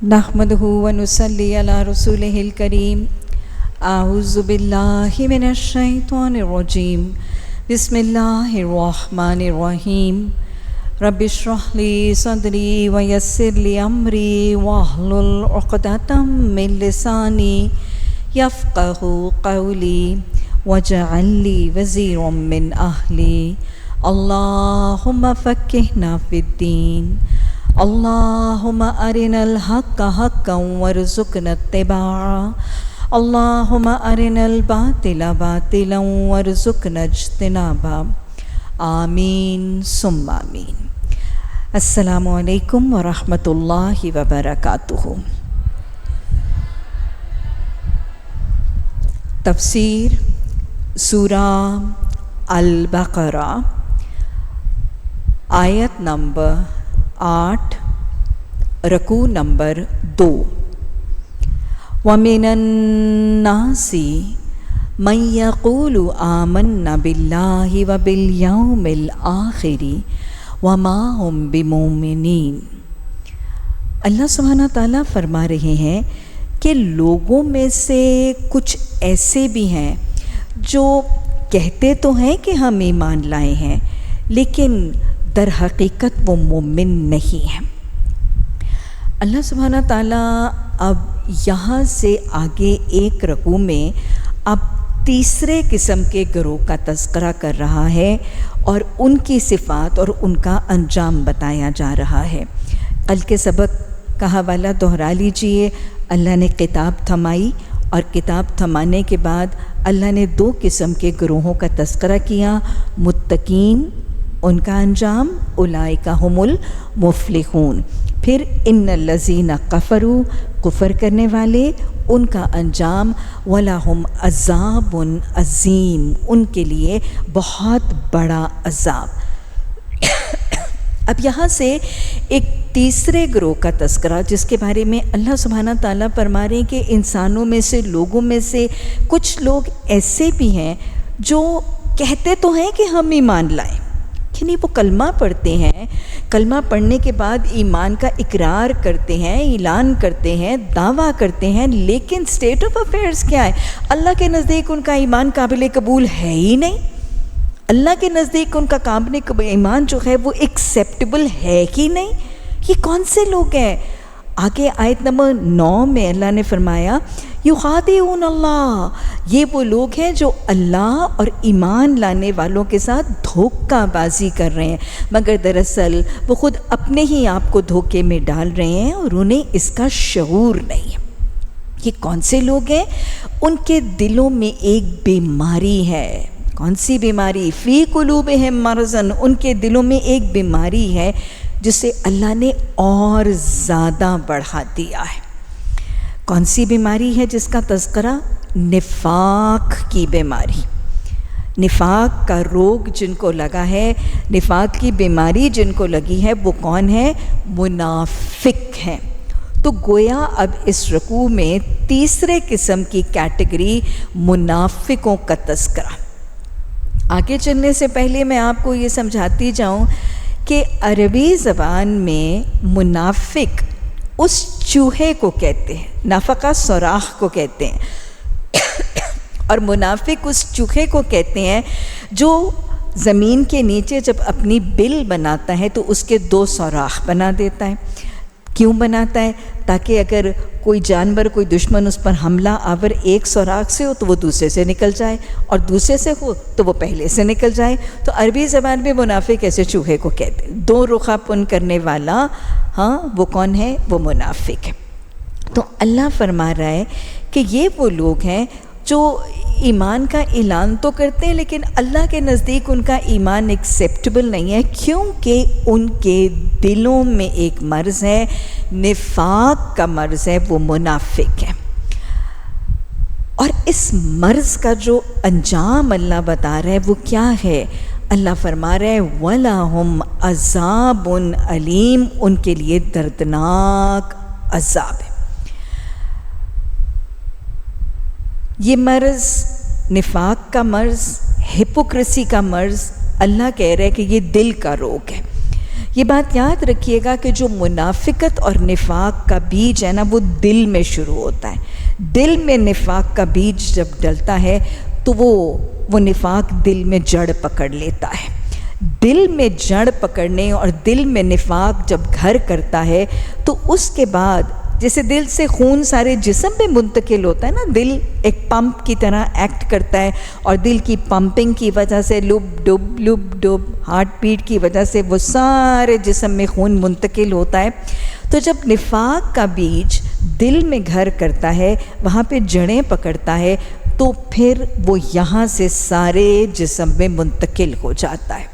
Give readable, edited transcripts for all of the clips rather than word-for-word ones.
نحمده ونصلي على رسوله الكريم. اعوذ باللہ من الشیطان الرجیم. بسم اللہ الرحمن الرحیم. رب اشرح لي صدری ویسر لي امری واحلل عقدۃ من لسانی یفقهوا قولی واجعل لي وزیرا من اہلی. اللہم فقہنا فی الدین. اللہم ارنا الحق حقا وارزقنا اتباعہ. اللہم ارنا الباطل باطلا وارزقنا اجتنابہ. آمین ثم آمین. السلام علیکم ورحمۃ اللہ وبرکاتہ. تفسیر سورہ البقرہ آیت نمبر 8 رکوع نمبر 2. وَمِنَ النَّاسِ مَن يَقُولُ آمَنَّا بِاللَّهِ وَبِالْيَوْمِ الْآخِرِ وَمَا هُمْ بِمُؤْمِنِينَ. اللہ سبحانہ تعالیٰ فرما رہے ہیں کہ لوگوں میں سے کچھ ایسے بھی ہیں جو کہتے تو ہیں کہ ہم ایمان لائے ہیں لیکن در حقیقت وہ مومن نہیں ہیں. اللہ سبحانہ تعالیٰ اب یہاں سے آگے ایک رکوع میں اب تیسرے قسم کے گروہ کا تذکرہ کر رہا ہے اور ان کی صفات اور ان کا انجام بتایا جا رہا ہے. کل کے سبق کا حوالہ دہرا لیجئے. اللہ نے کتاب تھمائی اور کتاب تھمانے کے بعد اللہ نے 2 قسم کے گروہوں کا تذکرہ کیا. متقین ان کا انجام اولئک هم المفلحون. پھر ان الذین کفروا کفر کرنے والے ان کا انجام ولہم عذاب عظیم ان کے لیے بہت بڑا عذاب. اب یہاں سے ایک تیسرے گروہ کا تذکرہ جس کے بارے میں اللہ سبحانہ تعالیٰ فرما رہے ہیں کہ انسانوں میں سے لوگوں میں سے کچھ لوگ ایسے بھی ہیں جو کہتے تو ہیں کہ ہم ایمان لائیں یعنی وہ کلمہ پڑھتے ہیں. کلمہ پڑھنے کے بعد ایمان کا اقرار کرتے ہیں, اعلان کرتے ہیں, دعویٰ کرتے ہیں, لیکن سٹیٹ آف افیئرز کیا ہے؟ اللہ کے نزدیک ان کا ایمان قابل قبول ہے ہی نہیں. اللہ کے نزدیک ان کا قابل ایمان جو ہے وہ ایکسیپٹیبل ہے ہی نہیں. یہ کون سے لوگ ہیں؟ آگے آیت نمبر 9 میں اللہ نے فرمایا یخادعون اللہ. یہ وہ لوگ ہیں جو اللہ اور ایمان لانے والوں کے ساتھ دھوکہ بازی کر رہے ہیں مگر دراصل وہ خود اپنے ہی آپ کو دھوکے میں ڈال رہے ہیں اور انہیں اس کا شعور نہیں ہے. یہ کون سے لوگ ہیں؟ ان کے دلوں میں ایک بیماری ہے. کون سی بیماری؟ فی قلوبہم مرض. ان کے دلوں میں ایک بیماری ہے جسے اللہ نے اور زیادہ بڑھا دیا ہے. کون سی بیماری ہے جس کا تذکرہ؟ نفاق کی بیماری. نفاق کا روگ جن کو لگا ہے, نفاق کی بیماری جن کو لگی ہے وہ کون ہے؟ منافق ہیں. تو گویا اب اس رکوع میں تیسرے قسم کی کیٹیگری منافقوں کا تذکرہ. آگے چلنے سے پہلے میں آپ کو یہ سمجھاتی جاؤں کہ عربی زبان میں منافق اس چوہے کو کہتے ہیں, نافقہ سوراخ کو کہتے ہیں اور منافق اس چوہے کو کہتے ہیں جو زمین کے نیچے جب اپنی بل بناتا ہے تو اس کے 2 سوراخ بنا دیتا ہے. کیوں بناتا ہے؟ تاکہ اگر کوئی جانور, کوئی دشمن اس پر حملہ آور ایک سوراخ سے ہو تو وہ دوسرے سے نکل جائے اور دوسرے سے ہو تو وہ پہلے سے نکل جائے. تو عربی زبان میں منافق ایسے چوہے کو کہتے ہیں. 2 رخا پن کرنے والا, ہاں وہ کون ہے؟ وہ منافق ہے. تو اللہ فرما رہا ہے کہ یہ وہ لوگ ہیں جو ایمان کا اعلان تو کرتے ہیں لیکن اللہ کے نزدیک ان کا ایمان ایکسیپٹیبل نہیں ہے کیونکہ ان کے دلوں میں ایک مرض ہے, نفاق کا مرض ہے, وہ منافق ہے. اور اس مرض کا جو انجام اللہ بتا رہا ہے وہ کیا ہے؟ اللہ فرما رہا ہے وَلَهُمْ عَذَابٌ عَلِيمٌ. ان کے لیے دردناک عذاب ہے. یہ مرض, نفاق کا مرض, ہپوکریسی کا مرض, اللہ کہہ رہا ہے کہ یہ دل کا روگ ہے یہ بات یاد رکھیے گا کہ جو منافقت اور نفاق کا بیج ہے نا وہ دل میں شروع ہوتا ہے. دل میں نفاق کا بیج جب ڈلتا ہے تو وہ نفاق دل میں جڑ پکڑ لیتا ہے. دل میں جڑ پکڑنے اور دل میں نفاق جب گھر کرتا ہے تو اس کے بعد جیسے دل سے خون سارے جسم میں منتقل ہوتا ہے نا، دل ایک پمپ کی طرح ایکٹ کرتا ہے اور دل کی پمپنگ کی وجہ سے لب ڈب ہارٹ بیٹ کی وجہ سے وہ سارے جسم میں خون منتقل ہوتا ہے. تو جب نفاق کا بیج دل میں گھر کرتا ہے، وہاں پہ جڑیں پکڑتا ہے، تو پھر وہ یہاں سے سارے جسم میں منتقل ہو جاتا ہے.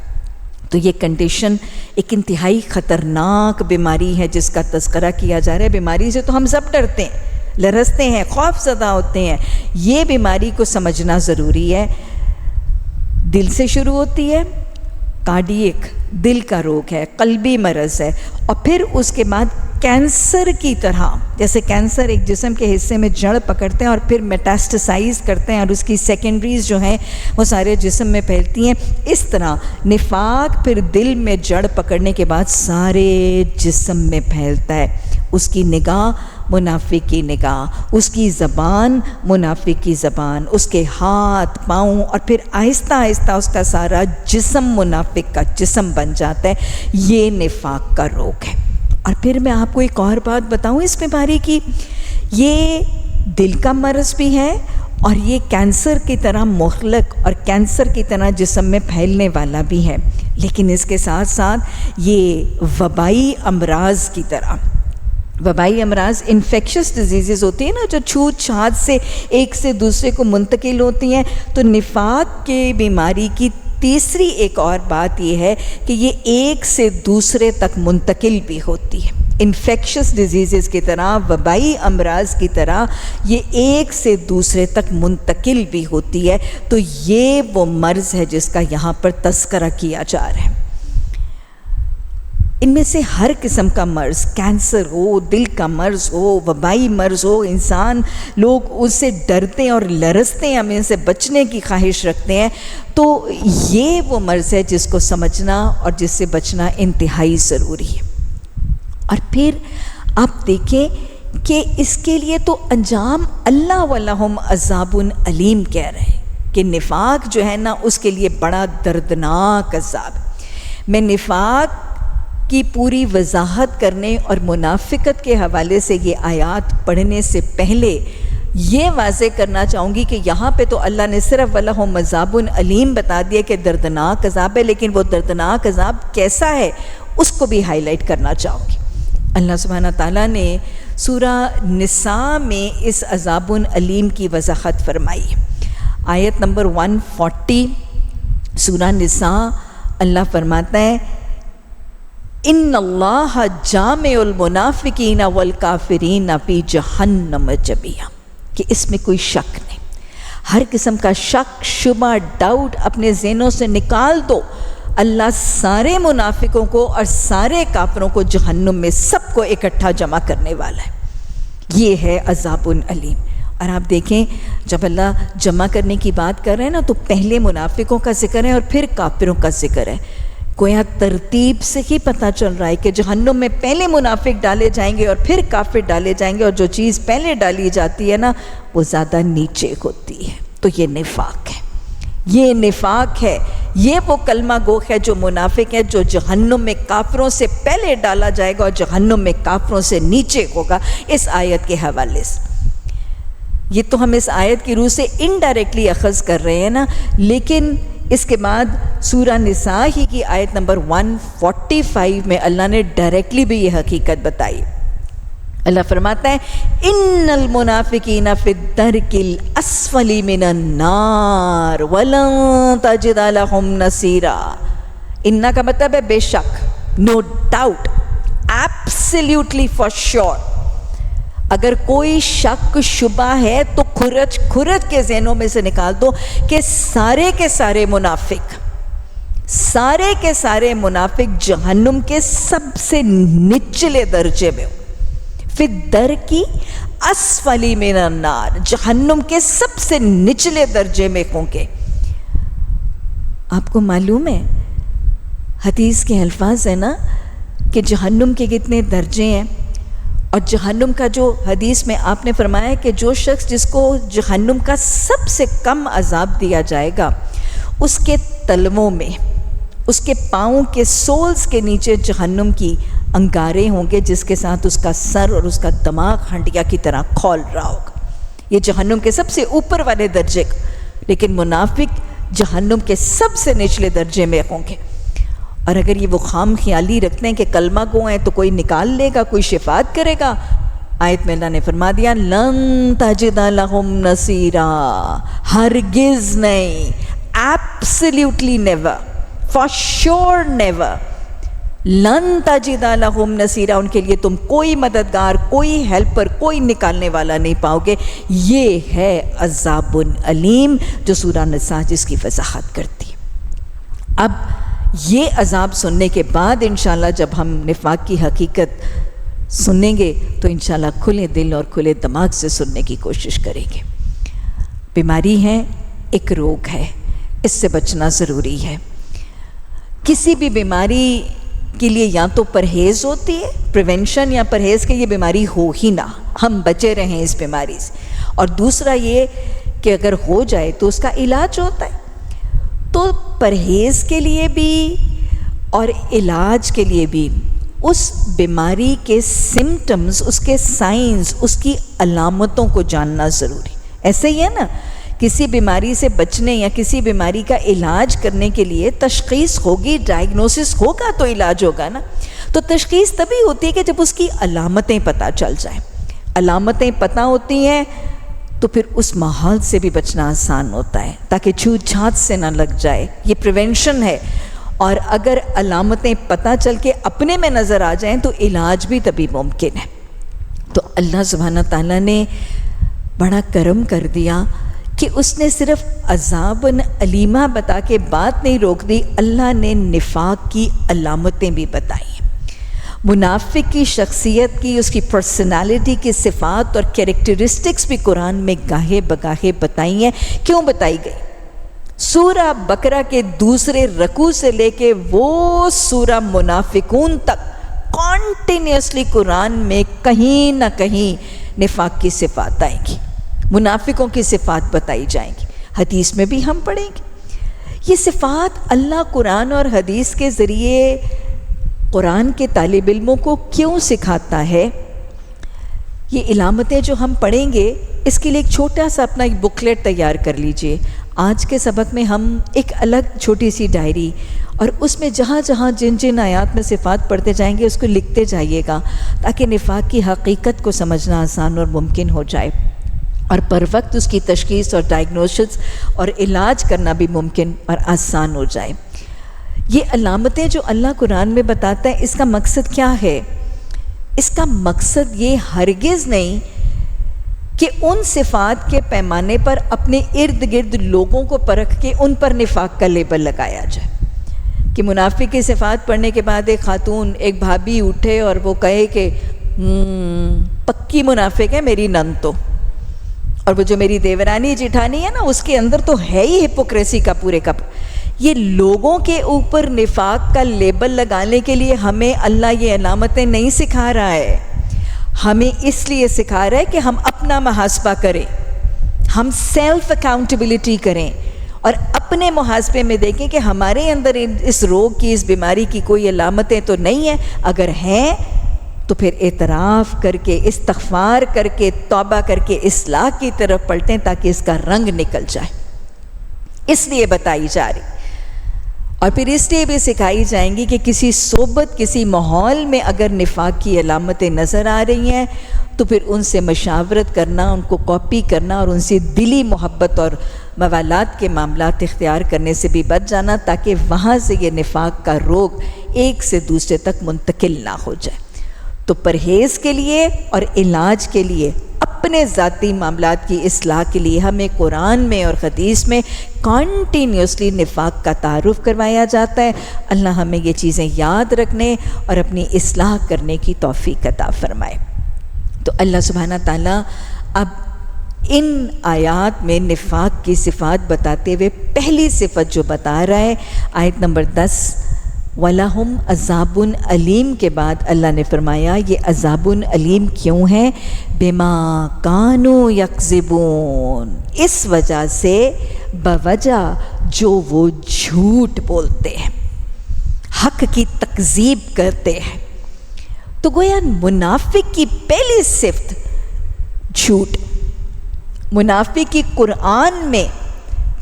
تو یہ کنڈیشن ایک انتہائی خطرناک بیماری ہے جس کا تذکرہ کیا جا رہا ہے. بیماری سے تو ہم سب ڈرتے ہیں، لرزتے ہیں، خوف زدہ ہوتے ہیں. یہ بیماری کو سمجھنا ضروری ہے. دل سے شروع ہوتی ہے، کارڈیک دل کا روگ ہے، قلبی مرض ہے، اور پھر اس کے بعد کینسر کی طرح، جیسے کینسر ایک جسم کے حصے میں جڑ پکڑتے ہیں اور پھر میٹاسٹسائز کرتے ہیں اور اس کی سیکنڈریز جو ہیں وہ سارے جسم میں پھیلتی ہیں، اس طرح نفاق پھر دل میں جڑ پکڑنے کے بعد سارے جسم میں پھیلتا ہے. اس کی نگاہ منافق کی نگاہ، اس کی زبان منافق کی زبان، اس کے ہاتھ پاؤں، اور پھر آہستہ آہستہ اس کا سارا جسم منافق کا جسم بن جاتا ہے. یہ نفاق کا روگ ہے. اور پھر میں آپ کو ایک اور بات بتاؤں اس بیماری کی، یہ دل کا مرض بھی ہے اور یہ کینسر کی طرح مخلق اور کینسر کی طرح جسم میں پھیلنے والا بھی ہے. لیکن اس کے ساتھ ساتھ یہ وبائی امراض کی طرح، وبائی امراض انفیکشس ڈیزیزز ہوتی ہیں نا جو چھوت چھات سے ایک سے دوسرے کو منتقل ہوتی ہیں. تو نفاق کے بیماری کی تیسری ایک اور بات یہ ہے کہ یہ ایک سے دوسرے تک منتقل بھی ہوتی ہے. انفیکشس ڈیزیزز کی طرح، وبائی امراض کی طرح یہ ایک سے دوسرے تک منتقل بھی ہوتی ہے. تو یہ وہ مرض ہے جس کا یہاں پر تذکرہ کیا جا رہا ہے. ان میں سے ہر قسم کا مرض، کینسر ہو، دل کا مرض ہو، وبائی مرض ہو، انسان لوگ اس سے ڈرتے ہیں اور لرزتے ہیں، ہمیں ان سے بچنے کی خواہش رکھتے ہیں. تو یہ وہ مرض ہے جس کو سمجھنا اور جس سے بچنا انتہائی ضروری ہے. اور پھر آپ دیکھیں کہ اس کے لیے تو انجام اللہ وَلَهُمْ عَذَابٌ علیم کہہ رہے ہیں کہ نفاق جو ہے نا اس کے لیے بڑا دردناک عذاب. میں نفاق کی پوری وضاحت کرنے اور منافقت کے حوالے سے یہ آیات پڑھنے سے پہلے یہ واضح کرنا چاہوں گی کہ یہاں پہ تو اللہ نے صرف وَلَهُمْ عَذَابٌ علیم بتا دیا کہ دردناک عذاب ہے، لیکن وہ دردناک عذاب کیسا ہے اس کو بھی ہائی لائٹ کرنا چاہوں گی. اللہ سبحانہ تعالیٰ نے سورہ نساء میں اس عذاب علیم کی وضاحت فرمائی. آیت نمبر 140 سورہ نساء، اللہ فرماتا ہے ان اللہ جامع المنافقین والکافرین فی جہنم جميعا، کہ اس میں کوئی شک نہیں. ہر قسم کا شک، شبہ، ڈاؤٹ اپنے ذہنوں سے نکال دو. اللہ سارے منافقوں کو اور سارے کافروں کو جہنم میں سب کو اکٹھا جمع کرنے والا ہے. یہ ہے عذاب علیم. اور آپ دیکھیں جب اللہ جمع کرنے کی بات کر رہے ہیں نا تو پہلے منافقوں کا ذکر ہے اور پھر کافروں کا ذکر ہے. گویا ترتیب سے ہی پتہ چل رہا ہے کہ جہنم میں پہلے منافق ڈالے جائیں گے اور پھر کافر ڈالے جائیں گے، اور جو چیز پہلے ڈالی جاتی ہے نا وہ زیادہ نیچے ہوتی ہے. تو یہ نفاق ہے، یہ نفاق ہے. یہ وہ کلمہ گو ہے جو منافق ہے، جو جہنم میں کافروں سے پہلے ڈالا جائے گا اور جہنم میں کافروں سے نیچے ہوگا. اس آیت کے حوالے سے یہ تو ہم اس آیت کی روح سے انڈائریکٹلی اخذ کر رہے ہیں نا، لیکن اس کے بعد سورہ نساء ہی کی آیت نمبر 145 میں اللہ نے ڈائریکٹلی بھی یہ حقیقت بتائی. اللہ فرماتا ہے ان المنافقین فی الدرک الاسفل من النار ولن تجد لهم نصیرا. ان کا مطلب ہے بے شک، no doubt, absolutely for sure. اگر کوئی شک شبہ ہے تو کھرچ کے ذہنوں میں سے نکال دو کہ سارے کے سارے منافق جہنم کے سب سے نچلے درجے میں ہو. فی الدرک اسفل من النار، جہنم کے سب سے نچلے درجے میں ہوں گے. آپ کو معلوم ہے حدیث کے الفاظ ہے نا کہ جہنم کے کتنے درجے ہیں، اور جہنم کا جو حدیث میں آپ نے فرمایا کہ جو شخص جس کو جہنم کا سب سے کم عذاب دیا جائے گا، اس کے تلووں میں، اس کے پاؤں کے سولز کے نیچے جہنم کی انگارے ہوں گے، جس کے ساتھ اس کا سر اور اس کا دماغ ہنڈیا کی طرح کھول رہا ہوگا۔ یہ جہنم کے سب سے اوپر والے درجے کا، لیکن منافق جہنم کے سب سے نچلے درجے میں ہوں گے۔ اور اگر یہ وہ خام خیالی رکھتے ہیں کہ کلمہ گو ہیں تو کوئی نکال لے گا، کوئی شفاعت کرے گا، آیت میں اللہ نے فرما دیا لن تجد لہم نصیرا، ہرگز نہیں، absolutely never, for sure never, لن تجد لہم نصیرا، ان کے لیے تم کوئی مددگار، کوئی ہیلپر، کوئی نکالنے والا نہیں پاؤ گے۔ یہ ہے عذاب علیم جو سورہ نساء جس کی وضاحت کرتی ہے۔ اب یہ عذاب سننے کے بعد انشاءاللہ جب ہم نفاق کی حقیقت سنیں گے تو انشاءاللہ کھلے دل اور کھلے دماغ سے سننے کی کوشش کریں گے۔ بیماری ہے، ایک روگ ہے، اس سے بچنا ضروری ہے۔ کسی بھی بیماری کے لیے یا تو پرہیز ہوتی ہے، پریونشن یا پرہیز کہ یہ بیماری ہو ہی نہ، ہم بچے رہیں اس بیماری سے، اور دوسرا یہ کہ اگر ہو جائے تو اس کا علاج ہوتا ہے۔ تو پرہیز کے لیے بھی اور علاج کے لیے بھی اس بیماری کے سمٹمز، اس کے سائنز، اس کی علامتوں کو جاننا ضروری۔ ایسے ہی ہے نا، کسی بیماری سے بچنے یا کسی بیماری کا علاج کرنے کے لیے تشخیص ہوگی، ڈائگنوسس ہوگا تو علاج ہوگا نا۔ تو تشخیص تبھی ہوتی ہے کہ جب اس کی علامتیں پتہ چل جائیں۔ علامتیں پتہ ہوتی ہیں تو پھر اس ماحول سے بھی بچنا آسان ہوتا ہے، تاکہ چھوت چھات سے نہ لگ جائے، یہ پریونشن ہے۔ اور اگر علامتیں پتہ چل کے اپنے میں نظر آ جائیں تو علاج بھی تبھی ممکن ہے۔ تو اللہ سبحانہ تعالیٰ نے بڑا کرم کر دیا کہ اس نے صرف عذاب علیمہ بتا کے بات نہیں روک دی، اللہ نے نفاق کی علامتیں بھی بتائی ہیں۔ منافق کی شخصیت کی، اس کی پرسنالٹی کی صفات اور کیریکٹرسٹکس بھی قرآن میں گاہے بگاہے بتائی ہیں۔ کیوں بتائی گئی؟ سورہ بقرہ کے دوسرے رکوع سے لے کے وہ سورہ منافقون تک کانٹینیوسلی قرآن میں کہیں نہ کہیں نفاق کی صفات آئیں گی، منافقوں کی صفات بتائی جائیں گی، حدیث میں بھی ہم پڑھیں گے۔ یہ صفات اللہ قرآن اور حدیث کے ذریعے قرآن کے طالب علموں کو کیوں سکھاتا ہے؟ یہ علامتیں جو ہم پڑھیں گے اس کے لیے ایک چھوٹا سا اپنا ایک بکلیٹ تیار کر لیجئے۔ آج کے سبق میں ہم ایک الگ چھوٹی سی ڈائری، اور اس میں جہاں جہاں جن جن آیات میں صفات پڑھتے جائیں گے اس کو لکھتے جائیے گا، تاکہ نفاق کی حقیقت کو سمجھنا آسان اور ممکن ہو جائے، اور پر وقت اس کی تشخیص اور ڈائگنوسس اور علاج کرنا بھی ممکن اور آسان ہو جائے۔ یہ علامتیں جو اللہ قرآن میں بتاتا ہے، اس کا مقصد کیا ہے؟ اس کا مقصد یہ ہرگز نہیں کہ ان صفات کے پیمانے پر اپنے ارد گرد لوگوں کو پرکھ کے ان پر نفاق کا لیبل لگایا جائے، کہ منافق کی صفات پڑھنے کے بعد ایک خاتون، ایک بھابھی اٹھے اور وہ کہے کہ پکی منافق ہے میری نند تو، اور وہ جو میری دیورانی جٹھانی ہے نا اس کے اندر تو ہے ہی ہپوکریسی کا پورے کا۔ یہ لوگوں کے اوپر نفاق کا لیبل لگانے کے لیے ہمیں اللہ یہ علامتیں نہیں سکھا رہا ہے، ہمیں اس لیے سکھا رہا ہے کہ ہم اپنا محاسبہ کریں، ہم سیلف اکاؤنٹیبلٹی کریں، اور اپنے محاسبے میں دیکھیں کہ ہمارے اندر اس روگ کی، اس بیماری کی کوئی علامتیں تو نہیں ہیں، اگر ہیں تو پھر اعتراف کر کے، استغفار کر کے، توبہ کر کے اصلاح کی طرف پلٹیں تاکہ اس کا رنگ نکل جائے۔ اس لیے بتائی جا رہی، اور پھر اس لیے بھی سکھائی جائیں گی کہ کسی صحبت، کسی ماحول میں اگر نفاق کی علامتیں نظر آ رہی ہیں تو پھر ان سے مشاورت کرنا، ان کو کاپی کرنا اور ان سے دلی محبت اور موالات کے معاملات اختیار کرنے سے بھی بچ جانا، تاکہ وہاں سے یہ نفاق کا روگ ایک سے دوسرے تک منتقل نہ ہو جائے۔ تو پرہیز کے لیے اور علاج کے لیے، اپنے ذاتی معاملات کی اصلاح کے لیے ہمیں قرآن میں اور حدیث میں کنٹینیوسلی نفاق کا تعارف کروایا جاتا ہے۔ اللہ ہمیں یہ چیزیں یاد رکھنے اور اپنی اصلاح کرنے کی توفیق عطا فرمائے۔ تو اللہ سبحانہ تعالیٰ اب ان آیات میں نفاق کی صفات بتاتے ہوئے پہلی صفت جو بتا رہا ہے، آیت نمبر 10 وَلَهُمْ عَذَابٌ علیم کے بعد اللہ نے فرمایا یہ عذاب علیم کیوں ہے؟ بِمَا كَانُوا يَكْذِبُونَ، اس وجہ سے، بوجہ جو وہ جھوٹ بولتے ہیں، حق کی تکذیب کرتے ہیں۔ تو گویا منافق کی پہلی صفت جھوٹ، منافق کی قرآن میں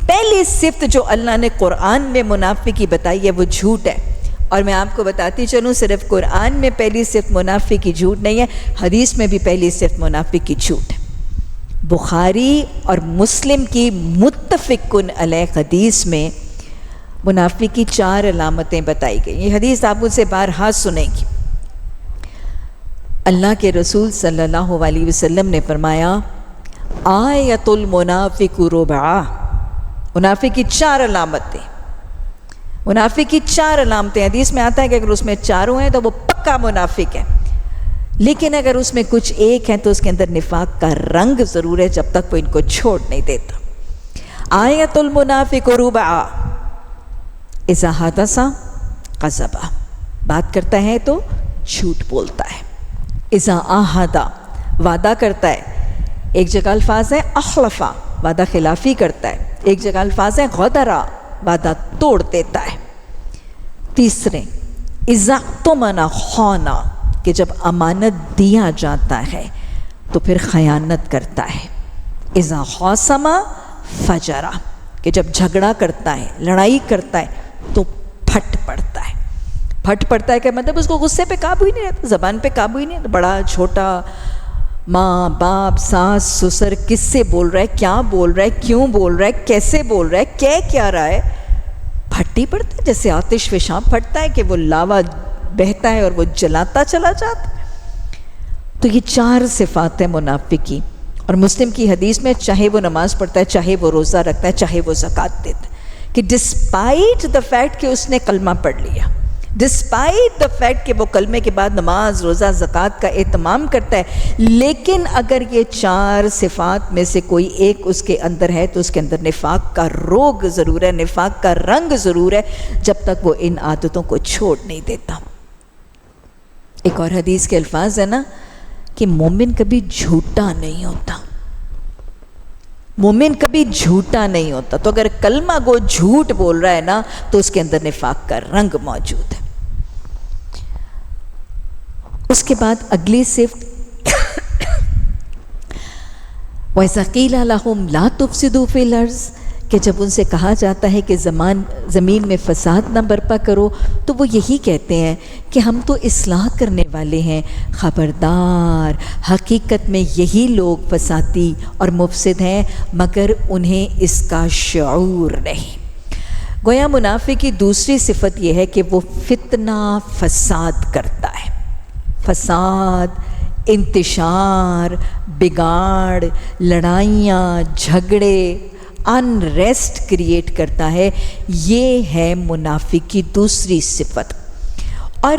پہلی صفت جو اللہ نے قرآن میں منافق کی بتائی ہے وہ جھوٹ ہے۔ اور میں آپ کو بتاتی چلوں، صرف قرآن میں پہلی صفت منافق کی جھوٹ نہیں ہے، حدیث میں بھی پہلی صفت منافق کی جھوٹ ہے۔ بخاری اور مسلم کی متفقن علیہ حدیث میں منافق کی 4 علامتیں بتائی گئی۔ یہ حدیث آپ مجھ سے بارہا سنیں گی۔ اللہ کے رسول صلی اللہ علیہ وسلم نے فرمایا آیت المنافق ربع، منافق کی 4 علامتیں، منافق کی 4 علامتیں۔ حدیث میں آتا ہے کہ اگر اس میں 4 ہیں تو وہ پکا منافق ہے، لیکن اگر اس میں کچھ ایک ہیں تو اس کے اندر نفاق کا رنگ ضرور ہے جب تک وہ ان کو چھوڑ نہیں دیتا۔ آیت المنافق ربع، اذا حدث کذب، بات کرتا ہے تو جھوٹ بولتا ہے۔ اذا عاہد، وعدہ کرتا ہے، ایک جگہ الفاظ ہے اخلفا، وعدہ خلافی کرتا ہے، ایک جگہ الفاظ ہے غدرا، وعدہ توڑ دیتا ہے۔ تیسرے اذا اؤتمن خان، کہ جب امانت دیا جاتا ہے تو پھر خیانت کرتا ہے۔ اذا خاصم فجر، کہ جب جھگڑا کرتا ہے، لڑائی کرتا ہے تو پھٹ پڑتا ہے۔ پھٹ پڑتا ہے کہ مطلب اس کو غصے پہ قابو ہی نہیں رہتا، زبان پہ قابو ہی نہیں رہتا، بڑا چھوٹا، ماں باپ ساس سسر، کس سے بول رہا ہے، کیا بول رہا ہے، کیوں بول رہا ہے، کیسے بول رہا ہے، کہہ کیا رہا ہے، پھٹ ہی پڑتا ہے۔ جیسے آتش فشاں پھٹتا ہے کہ وہ لاوا بہتا ہے اور وہ جلاتا چلا جاتا ہے۔ تو یہ 4 صفات ہیں منافق کی۔ اور مسلم کی حدیث میں چاہے وہ نماز پڑھتا ہے، چاہے وہ روزہ رکھتا ہے، چاہے وہ زکوٰۃ دیتا ہے، کہ ڈسپائٹ دا فیکٹ کہ اس نے کلمہ پڑھ لیا، ڈسپائٹ دا فیکٹ کہ وہ کلمے کے بعد نماز روزہ زکوٰۃ کا اہتمام کرتا ہے، لیکن اگر یہ 4 صفات میں سے کوئی ایک اس کے اندر ہے تو اس کے اندر نفاق کا روگ ضرور ہے، نفاق کا رنگ ضرور ہے، جب تک وہ ان عادتوں کو چھوڑ نہیں دیتا۔ ایک اور حدیث کے الفاظ ہے نا کہ مومن کبھی جھوٹا نہیں ہوتا، مومن کبھی جھوٹا نہیں ہوتا۔ تو اگر کلمہ گو جھوٹ بول رہا ہے نا تو اس کے اندر نفاق کا رنگ موجود ہے۔ اس کے بعد اگلی صفت وَإِذَا قِيلَ لَهُمْ لَا تُفْسِدُوا فِي الْأَرْضِ، کہ جب ان سے کہا جاتا ہے کہ زمین میں فساد نہ برپا کرو تو وہ یہی کہتے ہیں کہ ہم تو اصلاح کرنے والے ہیں۔ خبردار، حقیقت میں یہی لوگ فسادی اور مفسد ہیں مگر انہیں اس کا شعور نہیں۔ گویا منافق کی دوسری صفت یہ ہے کہ وہ فتنہ فساد کرتا ہے، فساد، انتشار، بگاڑ، لڑائیاں، جھگڑے، انریسٹ کریٹ کرتا ہے۔ یہ ہے منافق کی دوسری صفت۔ اور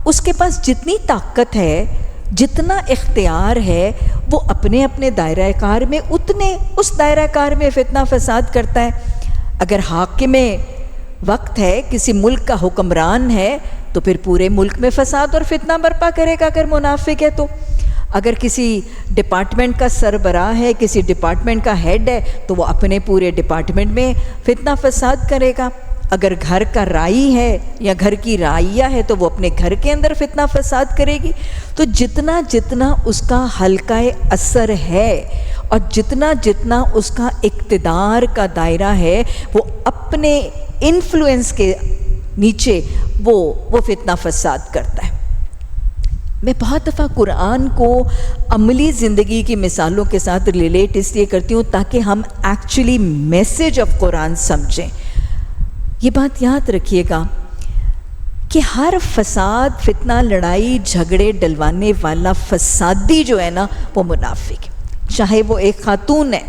اس کے پاس جتنی طاقت ہے، جتنا اختیار ہے، وہ اپنے اپنے دائرہ کار میں اتنے اس دائرہ کار میں فتنہ فساد کرتا ہے۔ اگر حاکم وقت ہے، کسی ملک کا حکمران ہے تو پھر پورے ملک میں فساد اور فتنہ برپا کرے گا اگر منافق ہے تو۔ اگر کسی ڈپارٹمنٹ کا سربراہ ہے، کسی ڈپارٹمنٹ کا ہیڈ ہے تو وہ اپنے پورے ڈپارٹمنٹ میں فتنہ فساد کرے گا۔ اگر گھر کا رائی ہے یا گھر کی رائیہ ہے تو وہ اپنے گھر کے اندر فتنہ فساد کرے گی۔ تو جتنا جتنا اس کا حلقہ اثر ہے اور جتنا جتنا اس کا اقتدار کا دائرہ ہے، وہ اپنے انفلوئنس کے نیچے وہ فتنہ فساد کرتا ہے۔ میں بہت دفعہ قرآن کو عملی زندگی کی مثالوں کے ساتھ ریلیٹ اس لیے کرتی ہوں تاکہ ہم ایکچولی میسج آف قرآن سمجھیں۔ یہ بات یاد رکھیے گا کہ ہر فساد، فتنہ، لڑائی، جھگڑے ڈلوانے والا فسادی جو ہے نا وہ منافق ہے۔ چاہے وہ ایک خاتون ہے،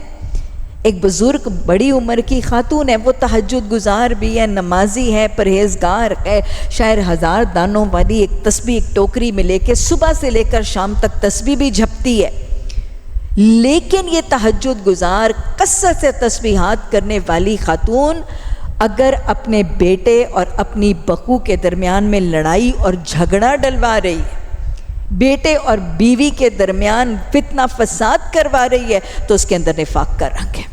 ایک بزرگ بڑی عمر کی خاتون ہے، وہ تہجد گزار بھی ہے، نمازی ہے، پرہیزگار ہے، شاید 1000 دانوں والی ایک تسبیح ایک ٹوکری میں لے کے صبح سے لے کر شام تک تسبیح بھی جھپتی ہے، لیکن یہ تہجد گزار کثرت سے تسبیحات کرنے والی خاتون اگر اپنے بیٹے اور اپنی بہو کے درمیان میں لڑائی اور جھگڑا ڈلوا رہی ہے، بیٹے اور بیوی کے درمیان فتنہ فساد کروا رہی ہے، تو اس کے اندر نفاق کا رنگ ہے۔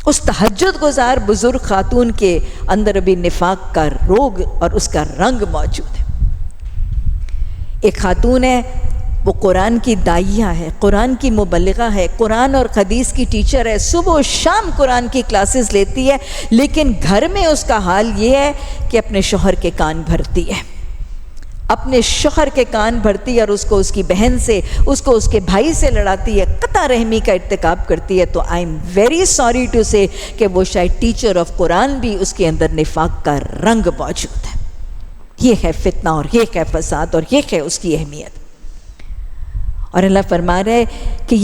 اس تہجد گزار بزرگ خاتون کے اندر بھی نفاق کا روگ اور اس کا رنگ موجود ہے۔ ایک خاتون ہے، وہ قرآن کی داعیہ ہے، قرآن کی مبلغہ ہے، قرآن اور حدیث کی ٹیچر ہے، صبح و شام قرآن کی کلاسز لیتی ہے، لیکن گھر میں اس کا حال یہ ہے کہ اپنے شوہر کے کان بھرتی ہے، اپنے شوہر کے کان بھرتی ہے، اور اس کو اس کی بہن سے، اس کو اس کے بھائی سے لڑاتی ہے، قطع رحمی کا ارتکاب کرتی ہے۔ تو I am very sorry to سے کہ وہ شاید ٹیچر آف قرآن بھی اس کے اندر نفاق کا رنگ موجود ہے۔ یہ ہے فتنہ، اور یہ ہے فساد، اور یہ ہے اس کی اہمیت۔ اور اللہ فرما رہا ہے کہ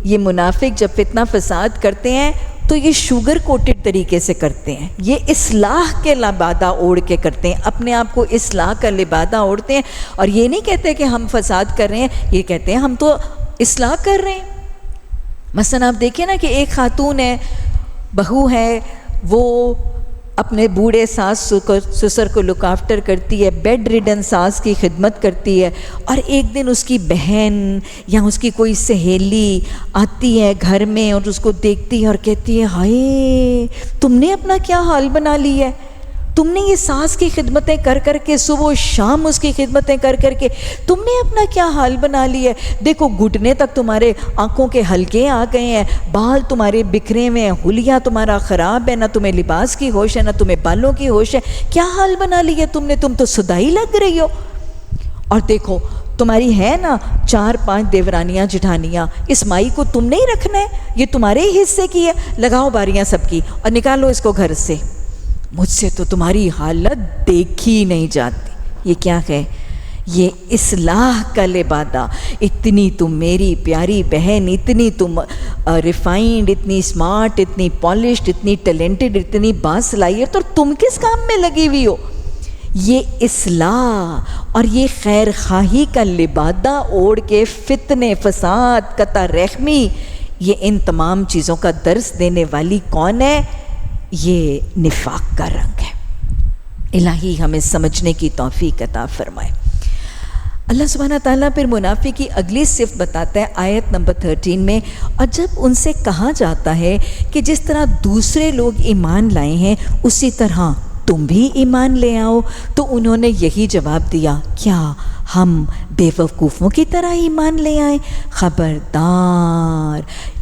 یہ منافق جب فتنہ فساد کرتے ہیں تو یہ شوگر کوٹڈ طریقے سے کرتے ہیں، یہ اصلاح کے لبادہ اوڑھ کے کرتے ہیں، اپنے آپ کو اصلاح کا لبادہ اوڑھتے ہیں، اور یہ نہیں کہتے کہ ہم فساد کر رہے ہیں، یہ کہتے ہیں ہم تو اصلاح کر رہے ہیں۔ مثلا آپ دیکھیں نا کہ ایک خاتون ہے، بہو ہے، وہ اپنے بوڑھے ساس سسر کو لک آفٹر کرتی ہے، بیڈ ریڈن ساس کی خدمت کرتی ہے، اور ایک دن اس کی بہن یا اس کی کوئی سہیلی آتی ہے گھر میں اور اس کو دیکھتی ہے اور کہتی ہے، ہائے تم نے اپنا کیا حال بنا لی ہے، تم نے یہ ساس کی خدمتیں کر کر کے، صبح و شام اس کی خدمتیں کر کر کے تم نے اپنا کیا حال بنا لی ہے، دیکھو گھٹنے تک تمہارے آنکھوں کے حلقے آ گئے ہیں، بال تمہارے بکھرے ہوئے ہیں، حلیہ تمہارا خراب ہے، نہ تمہیں لباس کی ہوش ہے، نہ تمہیں بالوں کی ہوش ہے، کیا حال بنا لی ہے تم تو سدائی لگ رہی ہو۔ اور دیکھو تمہاری ہے نا 4-5 دیورانیاں جٹھانیاں، اس مائی کو تم نہیں رکھنا ہے، یہ تمہارے ہی حصے کی ہے، لگاؤ باریاں سب کی اور نکالو اس کو گھر سے۔ مجھ سے تو تمہاری حالت دیکھی نہیں جاتی۔ یہ کیا ہے؟ یہ اصلاح کا لبادہ۔ اتنی تم میری پیاری بہن، اتنی تم ریفائنڈ، اتنی اسمارٹ، اتنی پالشڈ، اتنی ٹیلنٹڈ، اتنی باصلاحیت، اور تم کس کام میں لگی ہوئی ہو؟ یہ اصلاح اور یہ خیر خواہی کا لبادہ اوڑھ کے فتنے، فساد، قطع رحمی، یہ ان تمام چیزوں کا درس دینے والی کون ہے؟ یہ نفاق کا رنگ ہے۔ الہی ہمیں سمجھنے کی توفیق عطا فرمائے۔ اللہ سبحانہ تعالیٰ پھر منافق کی اگلی صفت بتاتا ہے آیت نمبر 13 میں، اور جب ان سے کہا جاتا ہے کہ جس طرح دوسرے لوگ ایمان لائے ہیں اسی طرح تم بھی ایمان لے آؤ، تو انہوں نے یہی جواب دیا، کیا ہم بے وقوفوں کی طرح ایمان لے آئیں؟ خبردار،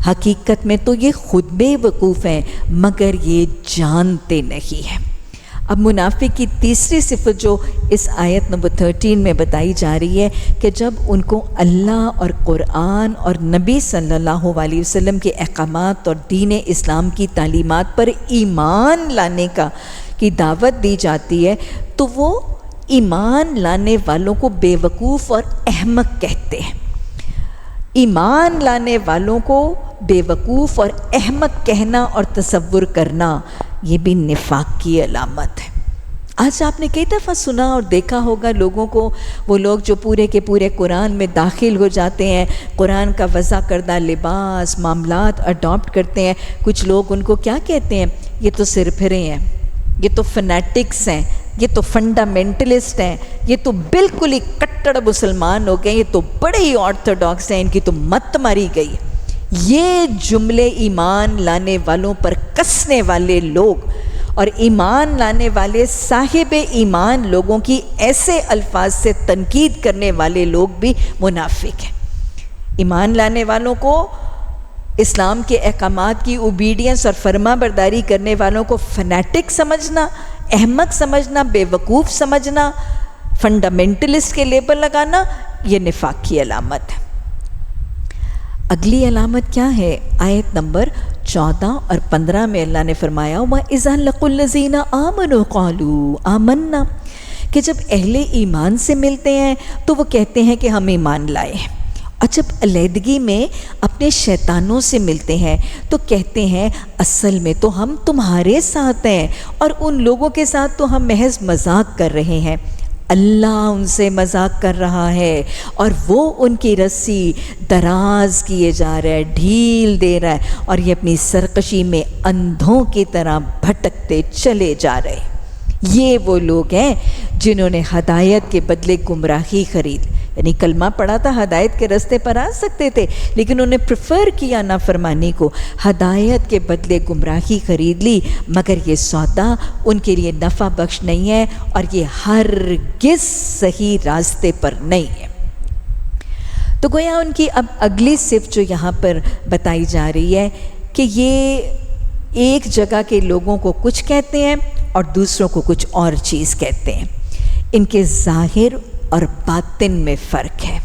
حقیقت میں تو یہ خود بے وقوف ہیں مگر یہ جانتے نہیں ہیں۔ اب منافق کی تیسری صفت جو اس آیت نمبر 13 میں بتائی جا رہی ہے کہ جب ان کو اللہ اور قرآن اور نبی صلی اللہ علیہ وسلم کے احکامات اور دین اسلام کی تعلیمات پر ایمان لانے کی دعوت دی جاتی ہے تو وہ ایمان لانے والوں کو بے وقوف اور احمق کہتے ہیں۔ ایمان لانے والوں کو بے وقوف اور احمق کہنا اور تصور کرنا یہ بھی نفاق کی علامت ہے۔ آج آپ نے کئی دفعہ سنا اور دیکھا ہوگا لوگوں کو، وہ لوگ جو پورے کے پورے قرآن میں داخل ہو جاتے ہیں، قرآن کا وضع کردہ لباس، معاملات اڈاپٹ کرتے ہیں، کچھ لوگ ان کو کیا کہتے ہیں؟ یہ تو سر پھرے ہیں، یہ تو فنیٹکس ہیں، یہ تو فنڈامنٹلسٹ ہیں، یہ تو بالکل ہی کٹڑ مسلمان ہو گئے، یہ تو بڑے ہی آرتھوڈاکس ہیں، ان کی تو مت ماری گئی۔ یہ جملے ایمان لانے والوں پر کسنے والے لوگ اور ایمان لانے والے صاحب ایمان لوگوں کی ایسے الفاظ سے تنقید کرنے والے لوگ بھی منافق ہیں۔ ایمان لانے والوں کو اسلام کے احکامات کی اوبیڈینس اور فرما برداری کرنے والوں کو فنیٹک سمجھنا، احمق سمجھنا، بے وقوف سمجھنا، فنڈامنٹلسٹ کے لیبل لگانا، یہ نفاق کی علامت ہے۔ اگلی علامت کیا ہے؟ آیت نمبر 14 اور 15 میں اللہ نے فرمایا وَإِذَا لَقُوا الَّذِينَ آمَنُوا قَالُوا آمَنَّا، کہ جب اہل ایمان سے ملتے ہیں تو وہ کہتے ہیں کہ ہم ایمان لائے ہیں، اور جب علیحدگی میں اپنے شیطانوں سے ملتے ہیں تو کہتے ہیں اصل میں تو ہم تمہارے ساتھ ہیں اور ان لوگوں کے ساتھ تو ہم محض مذاق کر رہے ہیں۔ اللہ ان سے مذاق کر رہا ہے اور وہ ان کی رسی دراز کیے جا رہا ہے، ڈھیل دے رہا ہے، اور یہ اپنی سرکشی میں اندھوں کی طرح بھٹکتے چلے جا رہے۔ یہ وہ لوگ ہیں جنہوں نے ہدایت کے بدلے گمراہی خرید، یعنی کلمہ پڑھا تھا، ہدایت کے راستے پر آ سکتے تھے، لیکن انہوں نے پریفر کیا نافرمانی کو، ہدایت کے بدلے گمراہی خرید لی، مگر یہ سودا ان کے لیے نفع بخش نہیں ہے اور یہ ہرگز صحیح راستے پر نہیں ہے۔ تو گویا ان کی اب اگلی صفت جو یہاں پر بتائی جا رہی ہے کہ یہ ایک جگہ کے لوگوں کو کچھ کہتے ہیں اور دوسروں کو کچھ اور چیز کہتے ہیں۔ ان کے ظاہر اور باطن میں فرق ہے،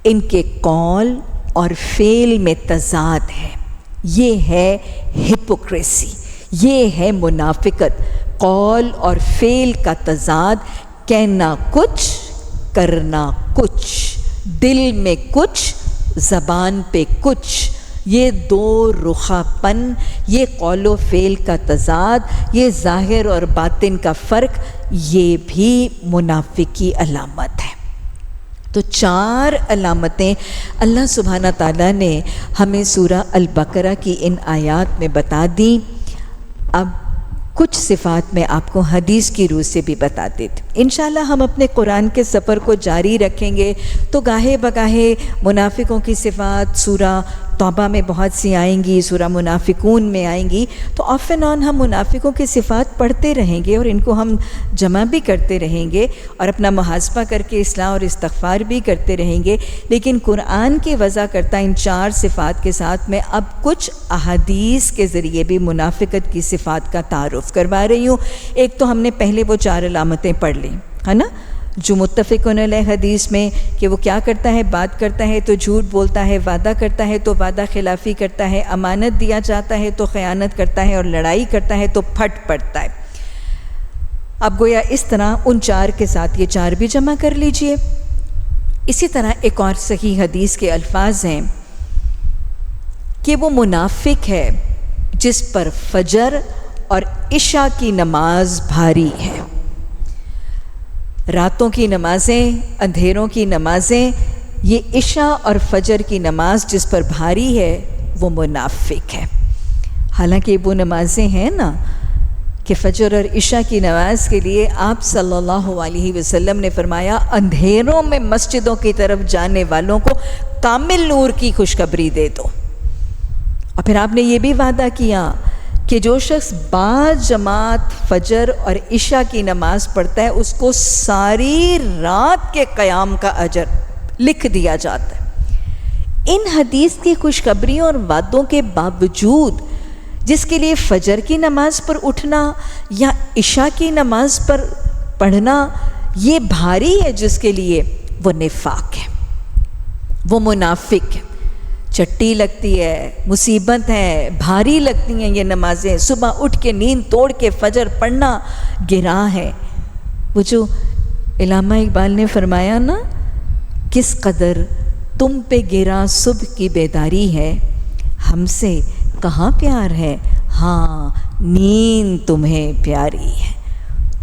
ان کے قول اور فعل میں تضاد ہے۔ یہ ہے ہپوکریسی، یہ ہے منافقت، قول اور فعل کا تضاد، کہنا کچھ کرنا کچھ، دل میں کچھ زبان پہ کچھ، یہ دو رخا پن، یہ قول و فعل کا تضاد، یہ ظاہر اور باطن کا فرق، یہ بھی منافق کی علامت ہے۔ تو 4 علامتیں اللہ سبحانہ تعالیٰ نے ہمیں سورہ البقرہ کی ان آیات میں بتا دیں۔ اب کچھ صفات میں آپ کو حدیث کی روح سے بھی بتا دیتے۔ انشاءاللہ ہم اپنے قرآن کے سفر کو جاری رکھیں گے تو گاہے بگاہے منافقوں کی صفات سورہ توبہ میں بہت سی آئیں گی، سورہ منافقون میں آئیں گی، تو آف اینڈ آن ہم منافقوں کی صفات پڑھتے رہیں گے اور ان کو ہم جمع بھی کرتے رہیں گے اور اپنا محاسبہ کر کے اصلاح اور استغفار بھی کرتے رہیں گے، لیکن قرآن کی وضع کرتا ان 4 صفات کے ساتھ میں اب کچھ احادیث کے ذریعے بھی منافقت کی صفات کا تعارف کروا رہی ہوں۔ ایک تو ہم نے پہلے وہ 4 علامتیں پڑھ لیں، ہے نا، جو متفقون علیہ حدیث میں کہ وہ کیا کرتا ہے، بات کرتا ہے تو جھوٹ بولتا ہے، وعدہ کرتا ہے تو وعدہ خلافی کرتا ہے، امانت دیا جاتا ہے تو خیانت کرتا ہے، اور لڑائی کرتا ہے تو پھٹ پڑتا ہے۔ اب گویا اس طرح ان 4 کے ساتھ یہ 4 بھی جمع کر لیجئے۔ اسی طرح ایک اور صحیح حدیث کے الفاظ ہیں کہ وہ منافق ہے جس پر فجر اور عشاء کی نماز بھاری ہے۔ راتوں کی نمازیں، اندھیروں کی نمازیں، یہ عشاء اور فجر کی نماز جس پر بھاری ہے وہ منافق ہے۔ حالانکہ وہ نمازیں ہیں نا کہ فجر اور عشاء کی نماز کے لیے آپ صلی اللہ علیہ وسلم نے فرمایا اندھیروں میں مسجدوں کی طرف جانے والوں کو کامل نور کی خوشخبری دے دو، اور پھر آپ نے یہ بھی وعدہ کیا کہ جو شخص باجماعت فجر اور عشاء کی نماز پڑھتا ہے اس کو ساری رات کے قیام کا اجر لکھ دیا جاتا ہے۔ ان حدیث کی خوشخبریوں اور وعدوں کے باوجود جس کے لیے فجر کی نماز پر اٹھنا یا عشاء کی نماز پر پڑھنا یہ بھاری ہے، جس کے لیے وہ نفاق ہے، وہ منافق ہے۔ چٹی لگتی ہے، مصیبت ہے، بھاری لگتی ہیں یہ نمازیں، صبح اٹھ کے نیند توڑ کے فجر پڑھنا گراں ہے۔ وہ جو علامہ اقبال نے فرمایا نا، کس قدر تم پہ گراں صبح کی بیداری ہے، ہم سے کہاں پیار ہے، ہاں نیند تمہیں پیاری ہے۔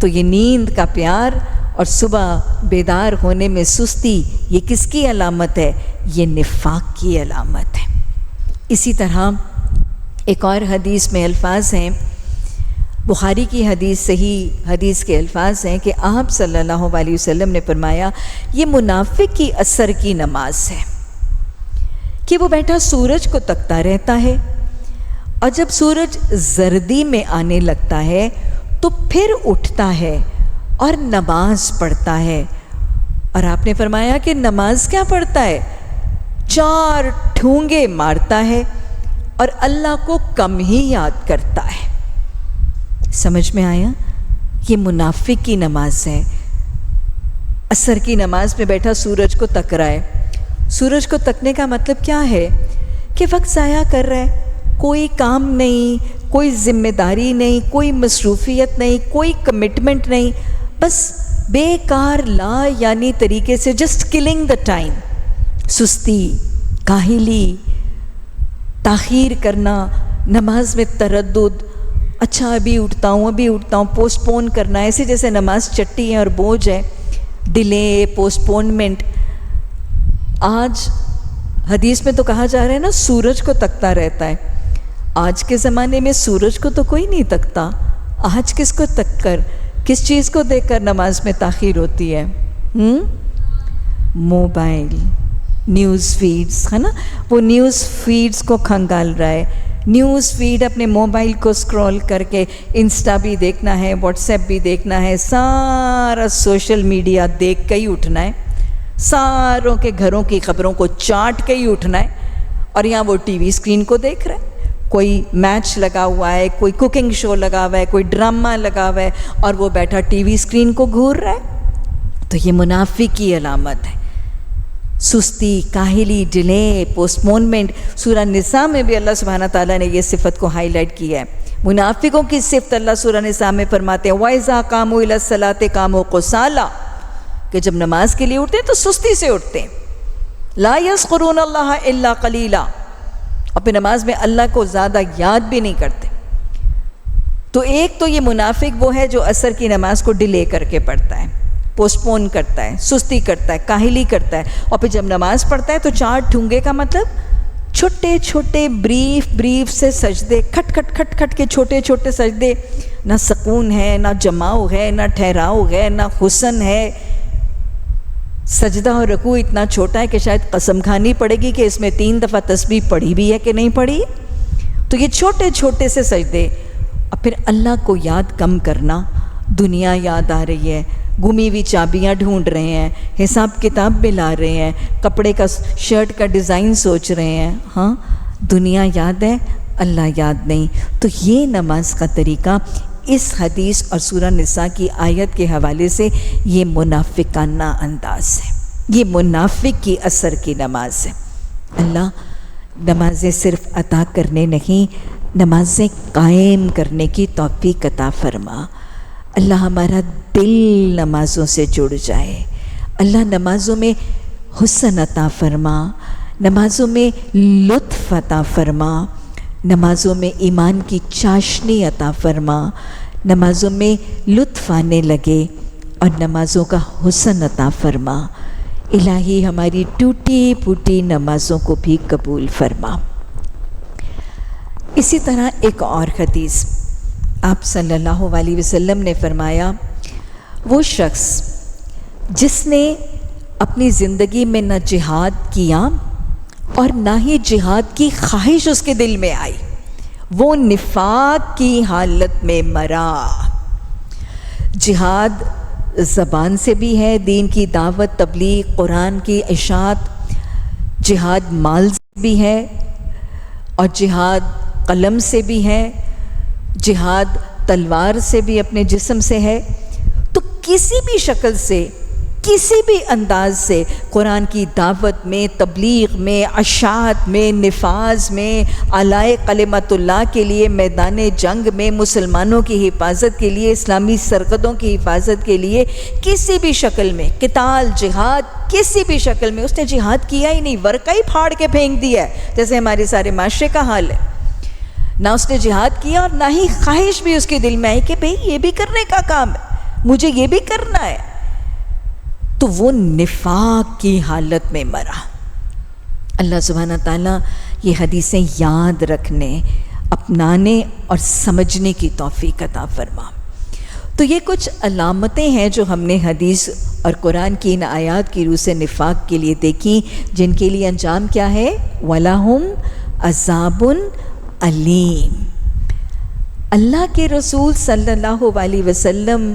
تو یہ نیند کا پیار اور صبح بیدار ہونے میں سستی، یہ کس کی علامت ہے؟ یہ نفاق کی علامت ہے۔ اسی طرح ایک اور حدیث میں الفاظ ہیں، بخاری کی حدیث، صحیح حدیث کے الفاظ ہیں کہ آپ صلی اللہ علیہ وسلم نے فرمایا یہ منافق کی عصر کی نماز ہے کہ وہ بیٹھا سورج کو تکتا رہتا ہے، اور جب سورج زردی میں آنے لگتا ہے تو پھر اٹھتا ہے اور نماز پڑھتا ہے۔ اور آپ نے فرمایا کہ نماز کیا پڑھتا ہے؟ 4 ٹھونگے مارتا ہے اور اللہ کو کم ہی یاد کرتا ہے۔ سمجھ میں آیا؟ یہ منافق کی نماز ہے۔ عصر کی نماز میں بیٹھا سورج کو تک رہا ہے۔ سورج کو تکنے کا مطلب کیا ہے؟ کہ وقت ضائع کر رہا ہے، کوئی کام نہیں، کوئی ذمہ داری نہیں، کوئی مصروفیت نہیں، کوئی کمٹمنٹ نہیں، بس بیکار لا یعنی طریقے سے جسٹ کلنگ دا ٹائم، سستی، کاہلی، تاخیر کرنا، نماز میں تردد، اچھا ابھی اٹھتا ہوں، پوسٹ پون کرنا، ایسے جیسے نماز چٹی ہے اور بوجھ ہے۔ Delay, postponement. آج حدیث میں تو کہا جا رہا ہے نا سورج کو تکتا رہتا ہے. آج کے زمانے میں سورج کو تو کوئی نہیں تکتا. آج کس کو تک کر، کس چیز کو دیکھ کر نماز میں تاخیر ہوتی ہے؟ موبائل، نیوز فیڈز ہے نا، وہ نیوز فیڈز کو کھنگال رہا ہے. نیوز فیڈ اپنے موبائل کو سکرول کر کے انسٹا بھی دیکھنا ہے، واٹس ایپ بھی دیکھنا ہے، سارا سوشل میڈیا دیکھ کے ہی اٹھنا ہے، ساروں کے گھروں کی خبروں کو چاٹ کے ہی اٹھنا ہے. اور یہاں وہ ٹی وی اسکرین کو دیکھ رہا ہے، کوئی میچ لگا ہوا ہے، کوئی کوکنگ شو لگا ہوا ہے، کوئی ڈرامہ لگا ہوا ہے، اور وہ بیٹھا ٹی وی اسکرین کو گھور رہا ہے. تو یہ منافق کی علامت ہے. سستی، کاہلی، ڈیلے، پوسٹ پونمنٹ. سورہ نساء میں بھی اللہ سبحانہ تعالیٰ نے یہ صفت کو ہائی لائٹ کیا ہے. منافقوں کی صفت اللہ سورہ نساء میں فرماتے ہیں وَإِذَا قَامُوا إِلَى الصَّلَاةِ قَامُوا كُسَالَىٰ، کہ جب نماز کے لیے اٹھتے ہیں تو سستی سے اٹھتے ہیں. لَا يَذْكُرُونَ اللَّهَ إِلَّا قَلِيلًا، اور پھر نماز میں اللہ کو زیادہ یاد بھی نہیں کرتے. تو ایک تو یہ منافق وہ ہے جو عصر کی نماز کو ڈیلے کر کے پڑھتا ہے، پوسٹ پون کرتا ہے، سستی کرتا ہے، کاہلی کرتا ہے. اور پھر جب نماز پڑھتا ہے تو چار ٹھونگے کا مطلب چھوٹے چھوٹے بریف سے سجدے، کھٹ کھٹ کھٹ کھٹ کے چھوٹے چھوٹے سجدے. نہ سکون ہے، نہ جماؤ ہے، نہ ٹھہراؤ ہے، نہ حسن ہے. سجدہ اور رکوع اتنا چھوٹا ہے کہ شاید قسم کھانی پڑے گی کہ اس میں 3 دفعہ تسبیح پڑھی بھی ہے کہ نہیں پڑھی. تو یہ چھوٹے چھوٹے سے سجدے. اور پھر اللہ کو یاد کم کرنا. دنیا یاد آ رہی ہے، گمی ہوئی چابیاں ڈھونڈ رہے ہیں، حساب کتاب میں لا رہے ہیں، کپڑے کا شرٹ کا ڈیزائن سوچ رہے ہیں. ہاں، دنیا یاد ہے، اللہ یاد نہیں. تو یہ نماز کا طریقہ اس حدیث اور سورہ نساء کی آیت کے حوالے سے یہ منافقانہ انداز ہے. یہ منافق کی اثر کی نماز ہے. اللہ نمازیں صرف عطا کرنے نہیں، نمازیں قائم کرنے کی توفیق عطا فرما. اللہ ہمارا دل نمازوں سے جڑ جائے. اللہ نمازوں میں حسن عطا فرما، نمازوں میں لطف عطا فرما، نمازوں میں ایمان کی چاشنی عطا فرما، نمازوں میں لطف آنے لگے اور نمازوں کا حسن عطا فرما. الہی ہماری ٹوٹی پھوٹی نمازوں کو بھی قبول فرما. اسی طرح ایک اور حدیث آپ صلی اللہ علیہ وسلم نے فرمایا وہ شخص جس نے اپنی زندگی میں نہ جہاد کیا اور نہ ہی جہاد کی خواہش اس کے دل میں آئی، وہ نفاق کی حالت میں مرا. جہاد زبان سے بھی ہے، دین کی دعوت، تبلیغ، قرآن کی اشاعت. جہاد مال سے بھی ہے، اور جہاد قلم سے بھی ہے، جہاد تلوار سے بھی، اپنے جسم سے ہے. تو کسی بھی شکل سے، کسی بھی انداز سے قرآن کی دعوت میں، تبلیغ میں، اشاعت میں، نفاذ میں، اعلاء کلمت اللہ کے لیے میدان جنگ میں، مسلمانوں کی حفاظت کے لیے، اسلامی سرحدوں کی حفاظت کے لیے کسی بھی شکل میں، قتال، جہاد، کسی بھی شکل میں اس نے جہاد کیا ہی نہیں، ورقہ ہی پھاڑ کے پھینک دیا ہے جیسے ہمارے سارے معاشرے کا حال ہے. نہ اس نے جہاد کیا اور نہ ہی خواہش بھی اس کے دل میں آئی کہ بھئی یہ بھی کرنے کا کام ہے، مجھے یہ بھی کرنا ہے. تو وہ نفاق کی حالت میں مرا. اللہ سبحانہ تعالیٰ یہ حدیثیں یاد رکھنے، اپنانے اور سمجھنے کی توفیق عطا فرما. تو یہ کچھ علامتیں ہیں جو ہم نے حدیث اور قرآن کی ان آیات کی روح سے نفاق کے لیے دیکھی، جن کے لیے انجام کیا ہے؟ وَلَهُمْ عَذَابٌ علیم. اللہ کے رسول صلی اللہ علیہ وسلم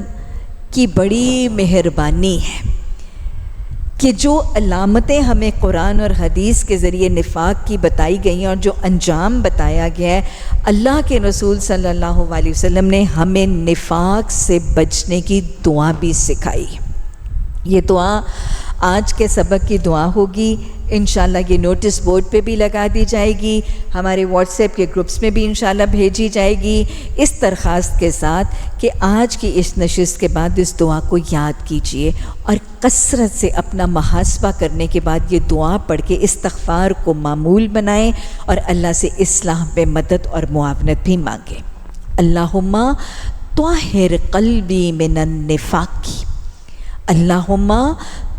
کی بڑی مہربانی ہے کہ جو علامتیں ہمیں قرآن اور حدیث کے ذریعے نفاق کی بتائی گئی اور جو انجام بتایا گیا ہے، اللہ کے رسول صلی اللہ علیہ وسلم نے ہمیں نفاق سے بچنے کی دعا بھی سکھائی. یہ دعا آج کے سبق کی دعا ہوگی. انشاءاللہ یہ نوٹس بورڈ پہ بھی لگا دی جائے گی، ہمارے واٹس ایپ کے گروپس میں بھی انشاءاللہ بھیجی جائے گی، اس درخواست کے ساتھ کہ آج کی اس نشست کے بعد اس دعا کو یاد کیجئے اور کثرت سے اپنا محاسبہ کرنے کے بعد یہ دعا پڑھ کے استغفار کو معمول بنائیں اور اللہ سے اصلاح میں مدد اور معاونت بھی مانگیں. اللہم طاہر قلبی من النفاق. اللہم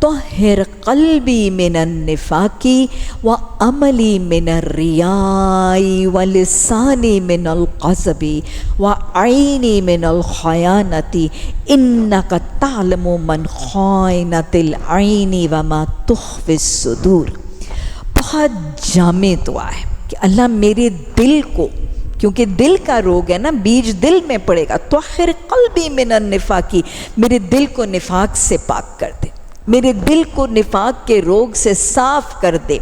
طہر قلبی من النفاقی و عملی من الریائی و لسانی من القذبی و عینی من الخیانتی انک تعلم من خائنۃ العین و ما تخفی الصدور۔ بہت جامع دعا ہے کہ اللہ میرے دل کو، کیونکہ دل کا روگ ہے نا، بیج دل میں پڑے گا، طہر قلبی من النفاقی، میرے دل کو نفاق سے پاک کر دے، میرے دل کو نفاق کے روگ سے صاف کر دے،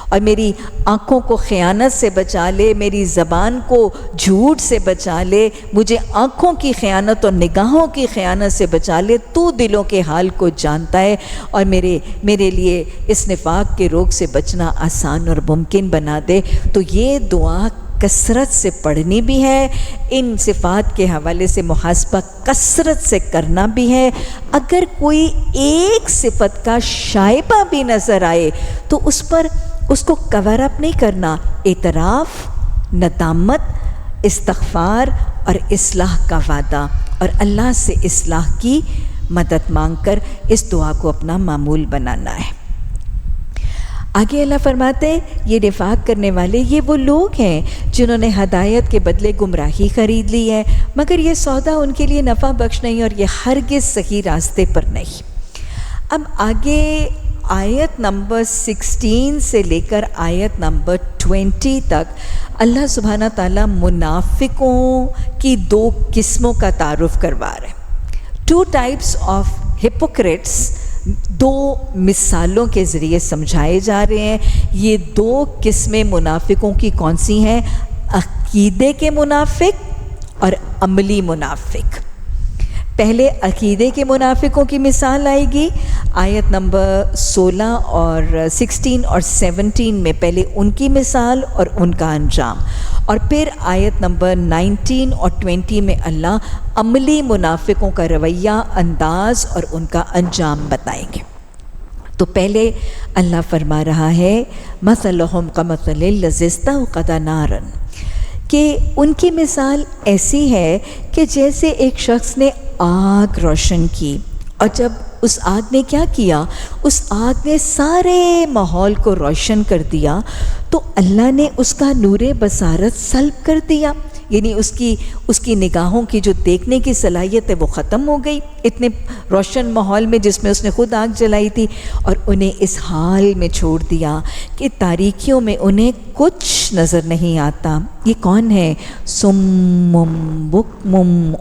اور میری آنکھوں کو خیانت سے بچا لے، میری زبان کو جھوٹ سے بچا لے، مجھے آنکھوں کی خیانت اور نگاہوں کی خیانت سے بچا لے۔ تو دلوں کے حال کو جانتا ہے، اور میرے لیے اس نفاق کے روگ سے بچنا آسان اور ممکن بنا دے۔ تو یہ دعا کثرت سے پڑھنی بھی ہے، ان صفات کے حوالے سے محاسبہ کثرت سے کرنا بھی ہے۔ اگر کوئی ایک صفت کا شائبہ بھی نظر آئے تو اس کو کور اپ نہیں کرنا، اعتراف، ندامت، استغفار اور اصلاح کا وعدہ، اور اللہ سے اصلاح کی مدد مانگ کر اس دعا کو اپنا معمول بنانا ہے۔ آگے اللہ فرماتے ہیں یہ نفاق کرنے والے یہ وہ لوگ ہیں جنہوں نے ہدایت کے بدلے گمراہی خرید لی ہے، مگر یہ سودا ان کے لیے نفع بخش نہیں اور یہ ہرگز صحیح راستے پر نہیں۔ اب آگے آیت نمبر 16 سے لے کر آیت نمبر 20 تک اللہ سبحانہ تعالیٰ منافقوں کی 2 قسموں کا تعارف کروا رہے ہیں۔ 2 types of hypocrites 2 مثالوں کے ذریعے سمجھائے جا رہے ہیں۔ یہ 2 قسمیں منافقوں کی کون سی ہیں؟ عقیدے کے منافق اور عملی منافق۔ پہلے عقیدے کے منافقوں کی مثال آئے گی آیت نمبر 16 اور 16 اور 17 میں، پہلے ان کی مثال اور ان کا انجام، اور پھر آیت نمبر 19 اور 20 میں اللہ عملی منافقوں کا رویہ، انداز اور ان کا انجام بتائیں گے۔ تو پہلے اللہ فرما رہا ہے مثلہم کمثل الذی استوقد نارا، کہ ان کی مثال ایسی ہے کہ جیسے ایک شخص نے آگ روشن کی، اور جب اس آگ نے کیا کیا، اس آگ نے سارے ماحول کو روشن کر دیا، تو اللہ نے اس کا نور بصارت سلب کر دیا، یعنی اس کی نگاہوں کی جو دیکھنے کی صلاحیت ہے وہ ختم ہو گئی اتنے روشن ماحول میں جس میں اس نے خود آگ جلائی تھی، اور انہیں اس حال میں چھوڑ دیا کہ تاریکیوں میں انہیں کچھ نظر نہیں آتا۔ یہ کون ہے؟ صم بکم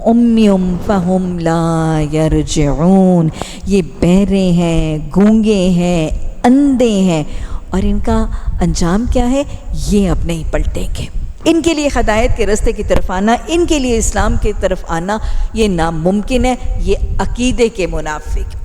عمی فہم لا یرجعون، یہ بہرے ہیں، گونگے ہیں، اندھے ہیں، اور ان کا انجام کیا ہے؟ یہ اب نہیں پلٹیں گے۔ ان کے لیے ہدایت کے راستے کی طرف آنا، ان کے لیے اسلام کی طرف آنا یہ ناممکن ہے۔ یہ عقیدے کے منافق۔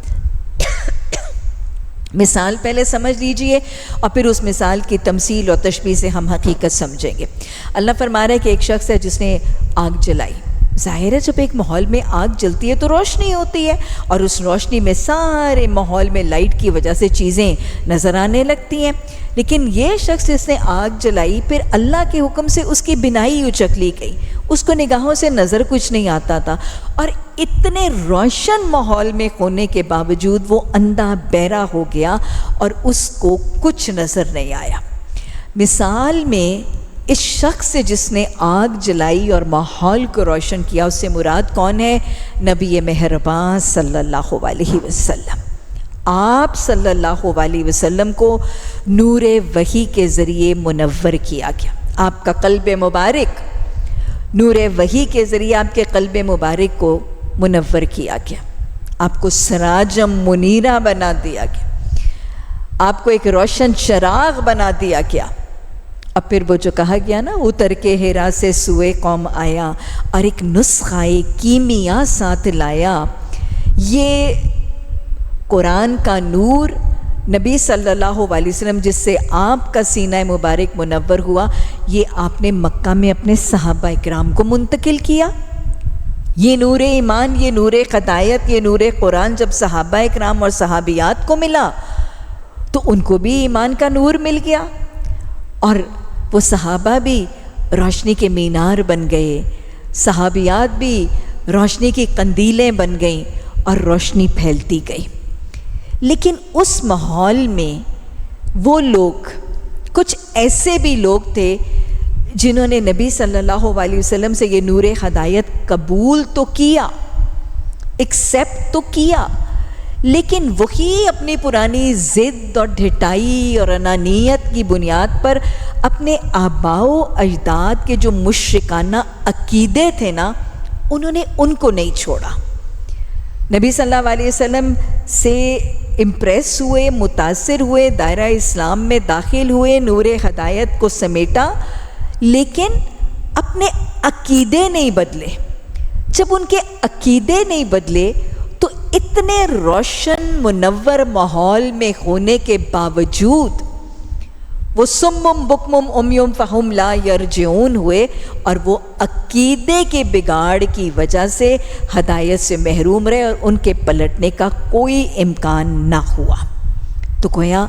مثال پہلے سمجھ لیجئے اور پھر اس مثال کی تمثیل اور تشبیہ سے ہم حقیقت سمجھیں گے۔ اللہ فرما رہا ہے کہ ایک شخص ہے جس نے آگ جلائی۔ ظاہر ہے جب ایک ماحول میں آگ جلتی ہے تو روشنی ہوتی ہے، اور اس روشنی میں سارے ماحول میں لائٹ کی وجہ سے چیزیں نظر آنے لگتی ہیں۔ لیکن یہ شخص جس نے آگ جلائی، پھر اللہ کے حکم سے اس کی بینائی اچک لی گئی، اس کو نگاہوں سے نظر کچھ نہیں آتا تھا، اور اتنے روشن ماحول میں ہونے کے باوجود وہ اندھا بہرا ہو گیا اور اس کو کچھ نظر نہیں آیا۔ مثال میں اس شخص سے جس نے آگ جلائی اور ماحول کو روشن کیا، اس سے مراد کون ہے؟ نبی مہربان صلی اللہ علیہ وسلم۔ آپ صلی اللہ علیہ وسلم کو نور وحی کے ذریعے منور کیا گیا۔ آپ کا قلب مبارک نور وحی کے ذریعے آپ کے قلب مبارک کو منور کیا گیا، آپ کو سراجم منیرہ بنا دیا گیا، آپ کو ایک روشن چراغ بنا دیا گیا۔ اب پھر وہ جو کہا گیا نا، اتر کے ہیرا سے سوئے قوم آیا اور ایک نسخہ کیمیا ساتھ لایا۔ یہ قرآن کا نور نبی صلی اللہ علیہ وسلم جس سے آپ کا سینہ مبارک منور ہوا، یہ آپ نے مکہ میں اپنے صحابہ اکرام کو منتقل کیا۔ یہ نور ایمان، یہ نور ہدایت، یہ نور قرآن جب صحابہ اکرام اور صحابیات کو ملا تو ان کو بھی ایمان کا نور مل گیا، اور وہ صحابہ بھی روشنی کے مینار بن گئے، صحابیات بھی روشنی کی قندیلیں بن گئیں، اور روشنی پھیلتی گئی. لیکن اس ماحول میں وہ لوگ، کچھ ایسے بھی لوگ تھے جنہوں نے نبی صلی اللہ علیہ وسلم سے یہ نور ہدایت قبول تو کیا، ایکسیپٹ تو کیا، لیکن وہی اپنی پرانی ضد اور ڈھٹائی اور انانیت کی بنیاد پر اپنے آباء و اجداد کے جو مشرکانہ عقیدے تھے نا، انہوں نے ان کو نہیں چھوڑا. نبی صلی اللہ علیہ وسلم سے امپریس ہوئے، متاثر ہوئے، دائرہ اسلام میں داخل ہوئے، نور ہدایت کو سمیٹا، لیکن اپنے عقیدے نہیں بدلے. جب ان کے عقیدے نہیں بدلے تو اتنے روشن منور ماحول میں ہونے کے باوجود وہ سمم بکمم امیوم فہم لا یرجعون ہوئے، اور وہ عقیدے کے بگاڑ کی وجہ سے ہدایت سے محروم رہے اور ان کے پلٹنے کا کوئی امکان نہ ہوا. تو گویا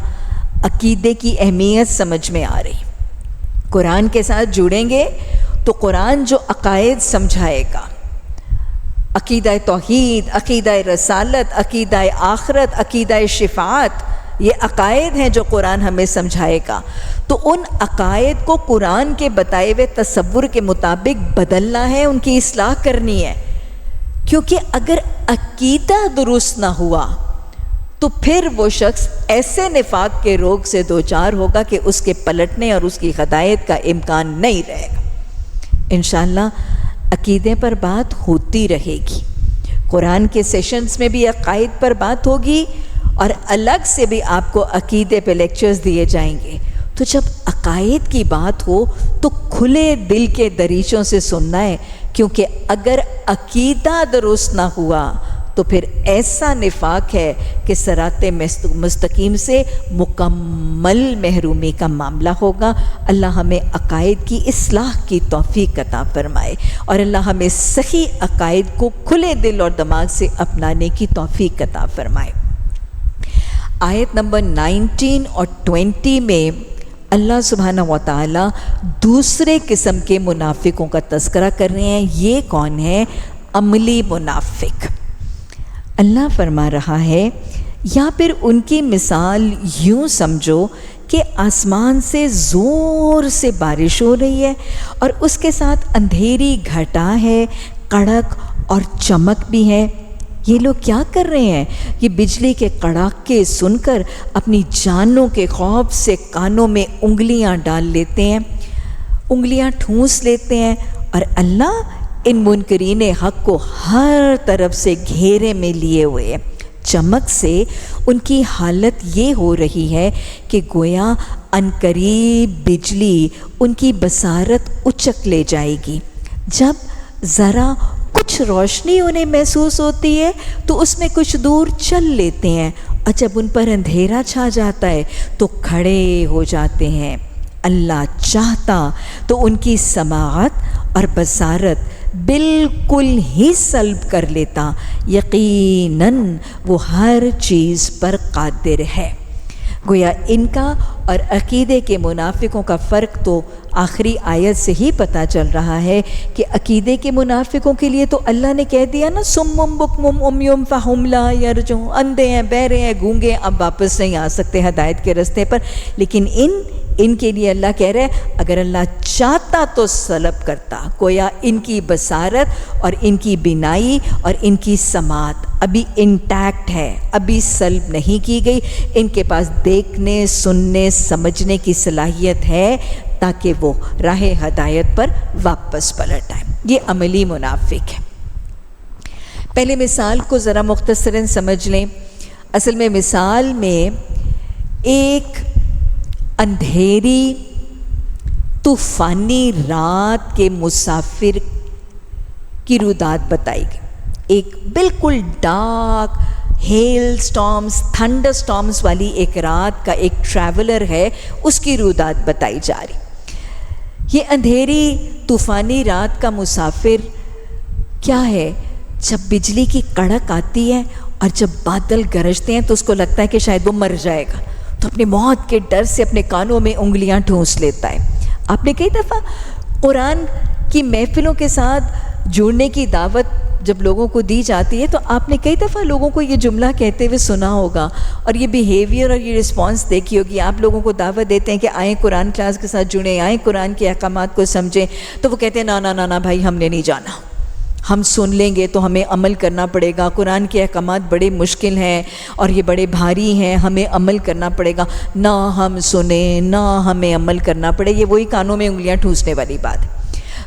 عقیدے کی اہمیت سمجھ میں آ رہی. قرآن کے ساتھ جڑیں گے تو قرآن جو عقائد سمجھائے گا، عقیدہ توحید، عقیدہ رسالت، عقیدہ آخرت، عقیدہ شفاعت، یہ عقائد ہیں جو قرآن ہمیں سمجھائے گا. تو ان عقائد کو قرآن کے بتائے ہوئے تصور کے مطابق بدلنا ہے، ان کی اصلاح کرنی ہے. کیونکہ اگر عقیدہ درست نہ ہوا تو پھر وہ شخص ایسے نفاق کے روگ سے دوچار ہوگا کہ اس کے پلٹنے اور اس کی ہدایت کا امکان نہیں رہے گا. انشاءاللہ عقیدے پر بات ہوتی رہے گی. قرآن کے سیشنز میں بھی عقائد پر بات ہوگی اور الگ سے بھی آپ کو عقیدے پہ لیکچرز دیے جائیں گے. تو جب عقائد کی بات ہو تو کھلے دل کے دریچوں سے سننا ہے، کیونکہ اگر عقیدہ درست نہ ہوا تو پھر ایسا نفاق ہے کہ صراط مستقیم سے مکمل محرومی کا معاملہ ہوگا. اللہ ہمیں عقائد کی اصلاح کی توفیق عطا فرمائے، اور اللہ ہمیں صحیح عقائد کو کھلے دل اور دماغ سے اپنانے کی توفیق عطا فرمائے. آیت نمبر 19 اور 20 میں اللہ سبحانہ و تعالیٰ دوسرے قسم کے منافقوں کا تذکرہ کر رہے ہیں. یہ کون ہے؟ عملی منافق. اللہ فرما رہا ہے، یا پھر ان کی مثال یوں سمجھو کہ آسمان سے زور سے بارش ہو رہی ہے اور اس کے ساتھ اندھیری گھٹا ہے، کڑک اور چمک بھی ہے. یہ لوگ کیا کر رہے ہیں؟ یہ بجلی کے کڑاکے سن کر اپنی جانوں کے خوف سے کانوں میں انگلیاں ڈال لیتے ہیں، انگلیاں ٹھونس لیتے ہیں، اور اللہ ان منکرین حق کو ہر طرف سے گھیرے میں لیے ہوئے ہیں. چمک سے ان کی حالت یہ ہو رہی ہے کہ گویا عنقریب بجلی ان کی بصارت اچک لے جائے گی. جب ذرا کچھ روشنی انہیں محسوس ہوتی ہے تو اس میں کچھ دور چل لیتے ہیں، اور جب ان پر اندھیرا چھا جاتا ہے تو کھڑے ہو جاتے ہیں. اللہ چاہتا تو ان کی سماعت اور بصارت بالکل ہی سلب کر لیتا. یقیناً وہ ہر چیز پر قادر ہے. گویا ان کا اور عقیدے کے منافقوں کا فرق تو آخری آیت سے ہی پتہ چل رہا ہے کہ عقیدے کے منافقوں کے لیے تو اللہ نے کہہ دیا نا، سمم بکمم امیوم فہم لا یرجعون، اندھے ہیں، بہرے ہیں، گونگے، اب واپس نہیں آ سکتے ہدایت کے رستے پر. لیکن ان کے لیے اللہ کہہ رہے ہیں اگر اللہ چاہتا تو سلب کرتا. گویا ان کی بصارت اور ان کی بینائی اور ان کی سماعت ابھی انٹیکٹ ہے، ابھی سلب نہیں کی گئی. ان کے پاس دیکھنے، سننے، سمجھنے کی صلاحیت ہے تاکہ وہ راہ ہدایت پر واپس پلٹ آئیں. یہ عملی منافق ہے. پہلے مثال کو ذرا مختصراً سمجھ لیں. اصل میں مثال میں ایک اندھیری طوفانی رات کے مسافر کی رودات بتائی گئی. ایک بالکل dark hailstorms, thunderstorms والی ایک رات کا ایک ٹریولر ہے، اس کی رودات بتائی جا رہی. یہ اندھیری طوفانی رات کا مسافر کیا ہے؟ جب بجلی کی کڑک آتی ہے اور جب بادل گرجتے ہیں تو اس کو لگتا ہے کہ شاید وہ مر جائے گا، تو اپنے موت کے ڈر سے اپنے کانوں میں انگلیاں ٹھونس لیتا ہے. آپ نے کئی دفعہ قرآن کی محفلوں کے ساتھ جڑنے کی دعوت جب لوگوں کو دی جاتی ہے تو آپ نے کئی دفعہ لوگوں کو یہ جملہ کہتے ہوئے سنا ہوگا اور یہ بیہیویئر اور یہ رسپانس دیکھی ہوگی. آپ لوگوں کو دعوت دیتے ہیں کہ آئیں قرآن کلاس کے ساتھ جڑیں, آئیں قرآن کے احکامات کو سمجھیں, تو وہ کہتے ہیں نا نا نا نا بھائی ہم نے نہیں جانا, ہم سن لیں گے تو ہمیں عمل کرنا پڑے گا, قرآن کے احکامات بڑے مشکل ہیں اور یہ بڑے بھاری ہیں, ہمیں عمل کرنا پڑے گا. نہ ہم سنیں نہ ہمیں عمل کرنا پڑے, یہ وہی کانوں میں انگلیاں ٹھونسنے والی بات ہے.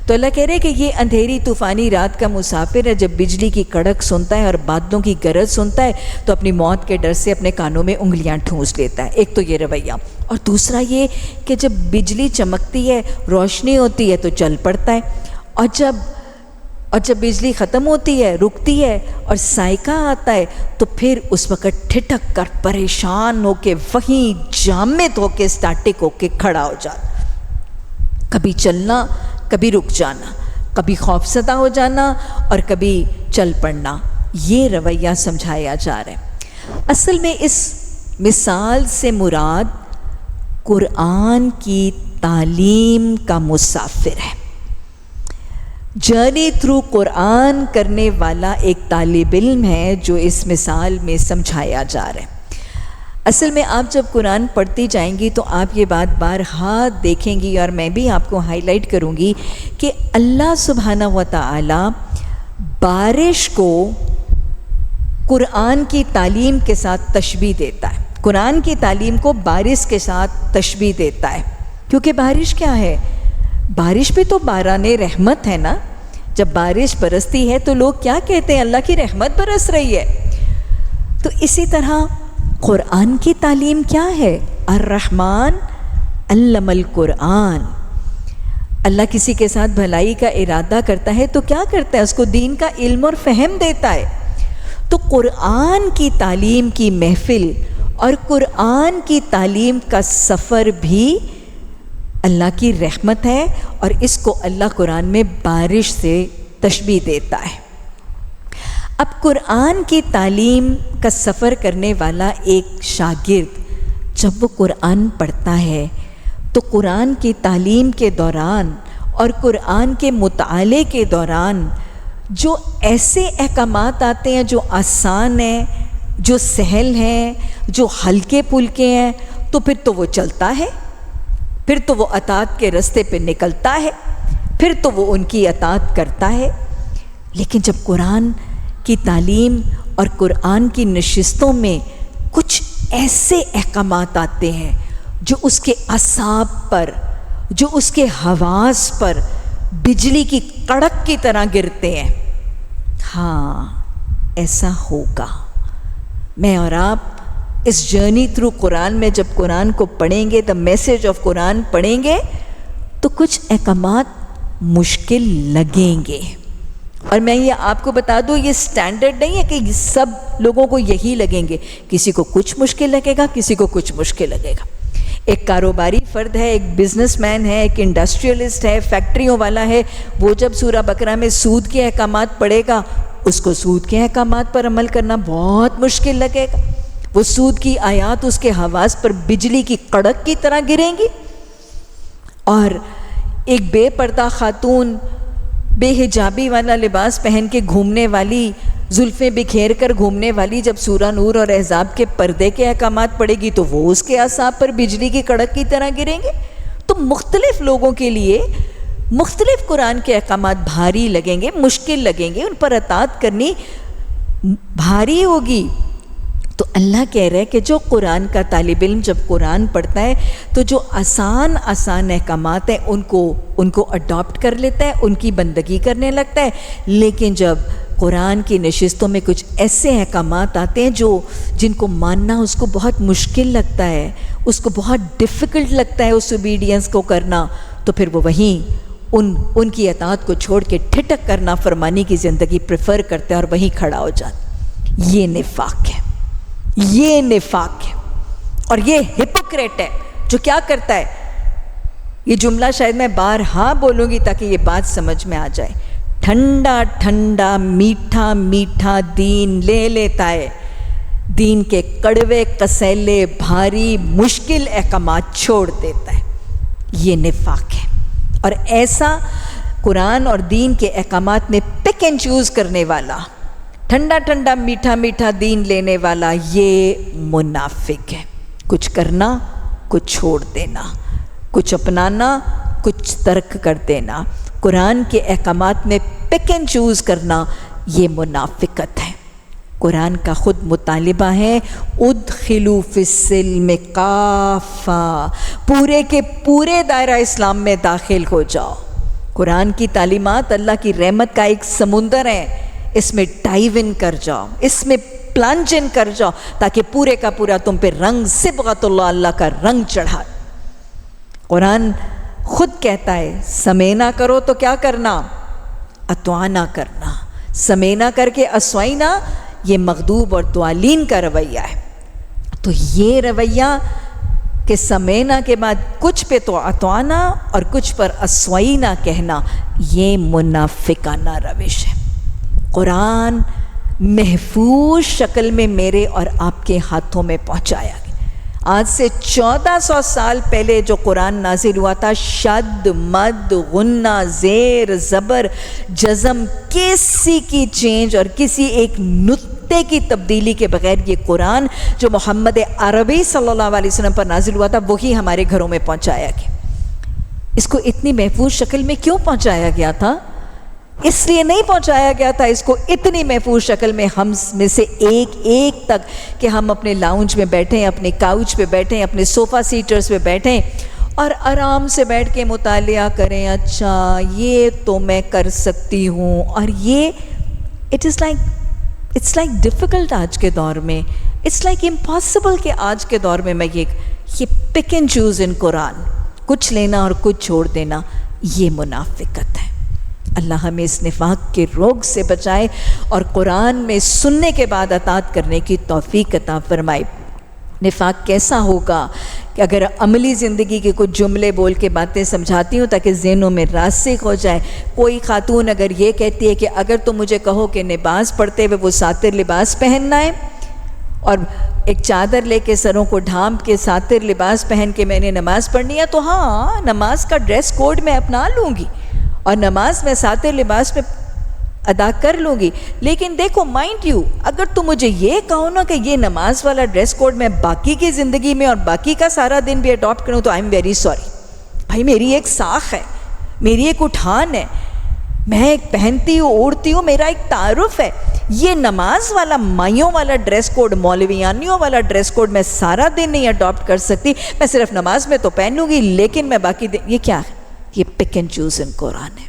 تو اللہ کہہ رہے کہ یہ اندھیری طوفانی رات کا مسافر ہے, جب بجلی کی کڑک سنتا ہے اور بادلوں کی گرج سنتا ہے تو اپنی موت کے ڈر سے اپنے کانوں میں انگلیاں ٹھونس لیتا ہے. ایک تو یہ رویہ, اور دوسرا یہ کہ جب بجلی چمکتی ہے, روشنی ہوتی ہے تو چل پڑتا ہے, اور جب بجلی ختم ہوتی ہے, رکتی ہے اور سائیکہ آتا ہے تو پھر اس وقت ٹھٹک کر پریشان ہو کے وہیں جامد ہو کے اسٹیٹک ہو کے کھڑا ہو جاتا, کبھی چلنا کبھی رک جانا, کبھی خوفزدہ ہو جانا اور کبھی چل پڑنا. یہ رویہ سمجھایا جا رہا ہے. اصل میں اس مثال سے مراد قرآن کی تعلیم کا مسافر ہے, جرنی تھرو قرآن کرنے والا ایک طالب علم ہے جو اس مثال میں سمجھایا جا رہا ہے. اصل میں آپ جب قرآن پڑھتی جائیں گی تو آپ یہ بات بارہا دیکھیں گی, اور میں بھی آپ کو ہائی لائٹ کروں گی کہ اللہ سبحانہ و تعالی بارش کو قرآن کی تعلیم کے ساتھ تشبیہ دیتا ہے, قرآن کی تعلیم کو بارش کے ساتھ تشبیہ دیتا ہے. کیونکہ بارش کیا ہے؟ بارش بھی تو باران رحمت ہے نا. جب بارش برستی ہے تو لوگ کیا کہتے ہیں؟ اللہ کی رحمت برس رہی ہے. تو اسی طرح قرآن کی تعلیم کیا ہے؟ الرحمن علم القرآن. اللہ کسی کے ساتھ بھلائی کا ارادہ کرتا ہے تو کیا کرتا ہے؟ اس کو دین کا علم اور فہم دیتا ہے. تو قرآن کی تعلیم کی محفل اور قرآن کی تعلیم کا سفر بھی اللہ کی رحمت ہے, اور اس کو اللہ قرآن میں بارش سے تشبیہ دیتا ہے. اب قرآن کی تعلیم کا سفر کرنے والا ایک شاگرد جب وہ قرآن پڑھتا ہے تو قرآن کی تعلیم کے دوران اور قرآن کے مطالعے کے دوران جو ایسے احکامات آتے ہیں جو آسان ہیں, جو سہل ہیں, جو ہلکے پھلکے ہیں, تو پھر تو وہ چلتا ہے, پھر تو وہ اطاعت کے راستے پہ نکلتا ہے, پھر تو وہ ان کی اطاعت کرتا ہے. لیکن جب قرآن کی تعلیم اور قرآن کی نشستوں میں کچھ ایسے احکامات آتے ہیں جو اس کے اعصاب پر, جو اس کے حواس پر بجلی کی کڑک کی طرح گرتے ہیں, ہاں ایسا ہوگا. میں اور آپ اس جرنی تھرو قرآن میں جب قرآن کو پڑھیں گے, دا میسج آف قرآن پڑھیں گے, تو کچھ احکامات مشکل لگیں گے. اور میں یہ آپ کو بتا دوں, یہ سٹینڈرڈ نہیں ہے کہ سب لوگوں کو یہی لگیں گے. کسی کو کچھ مشکل لگے گا, کسی کو کچھ مشکل لگے گا. ایک کاروباری فرد ہے, ایک بزنس مین ہے, ایک انڈسٹریلسٹ ہے, فیکٹریوں والا ہے, وہ جب سورہ بقرہ میں سود کے احکامات پڑھے گا, اس کو سود کے احکامات پر عمل کرنا بہت مشکل لگے گا. وہ سود کی آیات اس کے حواس پر بجلی کی کڑک کی طرح گریں گی. اور ایک بے پردہ خاتون, بے حجابی والا لباس پہن کے گھومنے والی, زلفیں بکھیر کر گھومنے والی, جب سورہ نور اور احزاب کے پردے کے احکامات پڑھے گی تو وہ اس کے اعصاب پر بجلی کی کڑک کی طرح گریں گے. تو مختلف لوگوں کے لیے مختلف قرآن کے احکامات بھاری لگیں گے, مشکل لگیں گے, ان پر اطاعت کرنی بھاری ہوگی. تو اللہ کہہ رہے کہ جو قرآن کا طالب علم جب قرآن پڑھتا ہے تو جو آسان احکامات ہیں ان کو اڈاپٹ کر لیتا ہے, ان کی بندگی کرنے لگتا ہے. لیکن جب قرآن کی نشستوں میں کچھ ایسے احکامات آتے ہیں جن کو ماننا اس کو بہت مشکل لگتا ہے, اس کو بہت ڈیفیکلٹ لگتا ہے اس اوبیڈینس کو کرنا, تو پھر وہ وہیں ان کی اطاعت کو چھوڑ کے ٹھٹک کرنا فرمانی کی زندگی پریفر کرتے ہیں اور وہیں کھڑا ہو جاتا. یہ نفاق ہے, یہ نفاق ہے, اور یہ ہپوکریٹ ہے جو کیا کرتا ہے. یہ جملہ شاید میں بارہا بولوں گی تاکہ یہ بات سمجھ میں آ جائے. ٹھنڈا ٹھنڈا میٹھا میٹھا دین لے لیتا ہے, دین کے کڑوے کسیلے بھاری مشکل احکامات چھوڑ دیتا ہے. یہ نفاق ہے. اور ایسا قرآن اور دین کے احکامات میں پک اینڈ چوز کرنے والا، ٹھنڈا ٹھنڈا میٹھا میٹھا دین لینے والا، یہ منافق ہے۔ کچھ کرنا، کچھ چھوڑ دینا، کچھ اپنانا، کچھ ترک کر دینا، قرآن کے احکامات میں پک اینڈ چوز کرنا، یہ منافقت ہے۔ قرآن کا خود مطالبہ ہے، ادخلوا فی السلم کافہ، پورے کے پورے دائرہ اسلام میں داخل ہو جاؤ۔ قرآن کی تعلیمات اللہ کی رحمت کا ایک سمندر ہے، اس میں ڈائیو ان کر جاؤ، اس میں پلنج ان کر جاؤ، تاکہ پورے کا پورا تم پہ رنگ صبغت اللہ کا رنگ چڑھا۔ قرآن خود کہتا ہے سمینا کرو تو کیا کرنا؟ اطوانا کرنا۔ سمینا کر کے اسوائنا، یہ مغضوب اور توالین کا رویہ ہے۔ تو یہ رویہ کہ سمینا کے بعد کچھ پہ تو اطوانا اور کچھ پر اسوائنا کہنا، یہ منافقانہ روش ہے۔ قرآن محفوظ شکل میں میرے اور آپ کے ہاتھوں میں پہنچایا گیا۔ آج سے 1400 سال پہلے جو قرآن نازل ہوا تھا، شد، مد، غنہ، زیر، زبر، جزم، کسی کی چینج اور کسی ایک نقطے کی تبدیلی کے بغیر یہ قرآن جو محمد عربی صلی اللہ علیہ وسلم پر نازل ہوا تھا، وہی ہمارے گھروں میں پہنچایا گیا۔ اس کو اتنی محفوظ شکل میں کیوں پہنچایا گیا تھا؟ اس لیے نہیں پہنچایا گیا تھا اس کو اتنی محفوظ شکل میں ہم میں سے ایک ایک تک کہ ہم اپنے لاؤنج میں بیٹھیں، اپنے کاؤچ پہ بیٹھیں، اپنے صوفہ سیٹرز پہ بیٹھیں اور آرام سے بیٹھ کے مطالعہ کریں، اچھا یہ تو میں کر سکتی ہوں۔ اور یہ اٹس لائک ڈیفیکلٹ آج کے دور میں، اٹس لائک امپاسبل کہ آج کے دور میں یہ پک اینڈ چوز ان قرآن، کچھ لینا اور کچھ چھوڑ دینا، یہ منافقت ہے۔ اللہ ہمیں اس نفاق کے روگ سے بچائے اور قرآن میں سننے کے بعد اطاعت کرنے کی توفیق عطا فرمائے۔ نفاق کیسا ہوگا کہ اگر عملی زندگی کے کچھ جملے بول کے باتیں سمجھاتی ہوں تاکہ ذہنوں میں راسخ ہو جائے۔ کوئی خاتون اگر یہ کہتی ہے کہ اگر تم مجھے کہو کہ نماز پڑھتے ہوئے وہ ساتر لباس پہننا ہے اور ایک چادر لے کے سروں کو ڈھانپ کے ساتر لباس پہن کے میں نے نماز پڑھنی ہے، تو ہاں نماز کا ڈریس کوڈ میں اپنا لوں گی اور نماز میں ساتر لباس میں ادا کر لوں گی۔ لیکن دیکھو مائنڈ یو، اگر تم مجھے یہ کہو نا کہ یہ نماز والا ڈریس کوڈ میں باقی کی زندگی میں اور باقی کا سارا دن بھی اڈاپٹ کروں تو آئی ایم ویری سوری۔ بھائی میری ایک ساکھ ہے، میری ایک اٹھان ہے، میں ایک پہنتی ہوں، اوڑھتی ہوں، میرا ایک تعارف ہے۔ یہ نماز والا مائیوں والا ڈریس کوڈ، مولویانیوں والا ڈریس کوڈ میں سارا دن نہیں اڈاپٹ کر سکتی، میں صرف نماز میں تو پہنوں گی لیکن میں باقی دن، یہ کیا ہے؟ یہ پک اینڈ چوز ان قرآن ہے،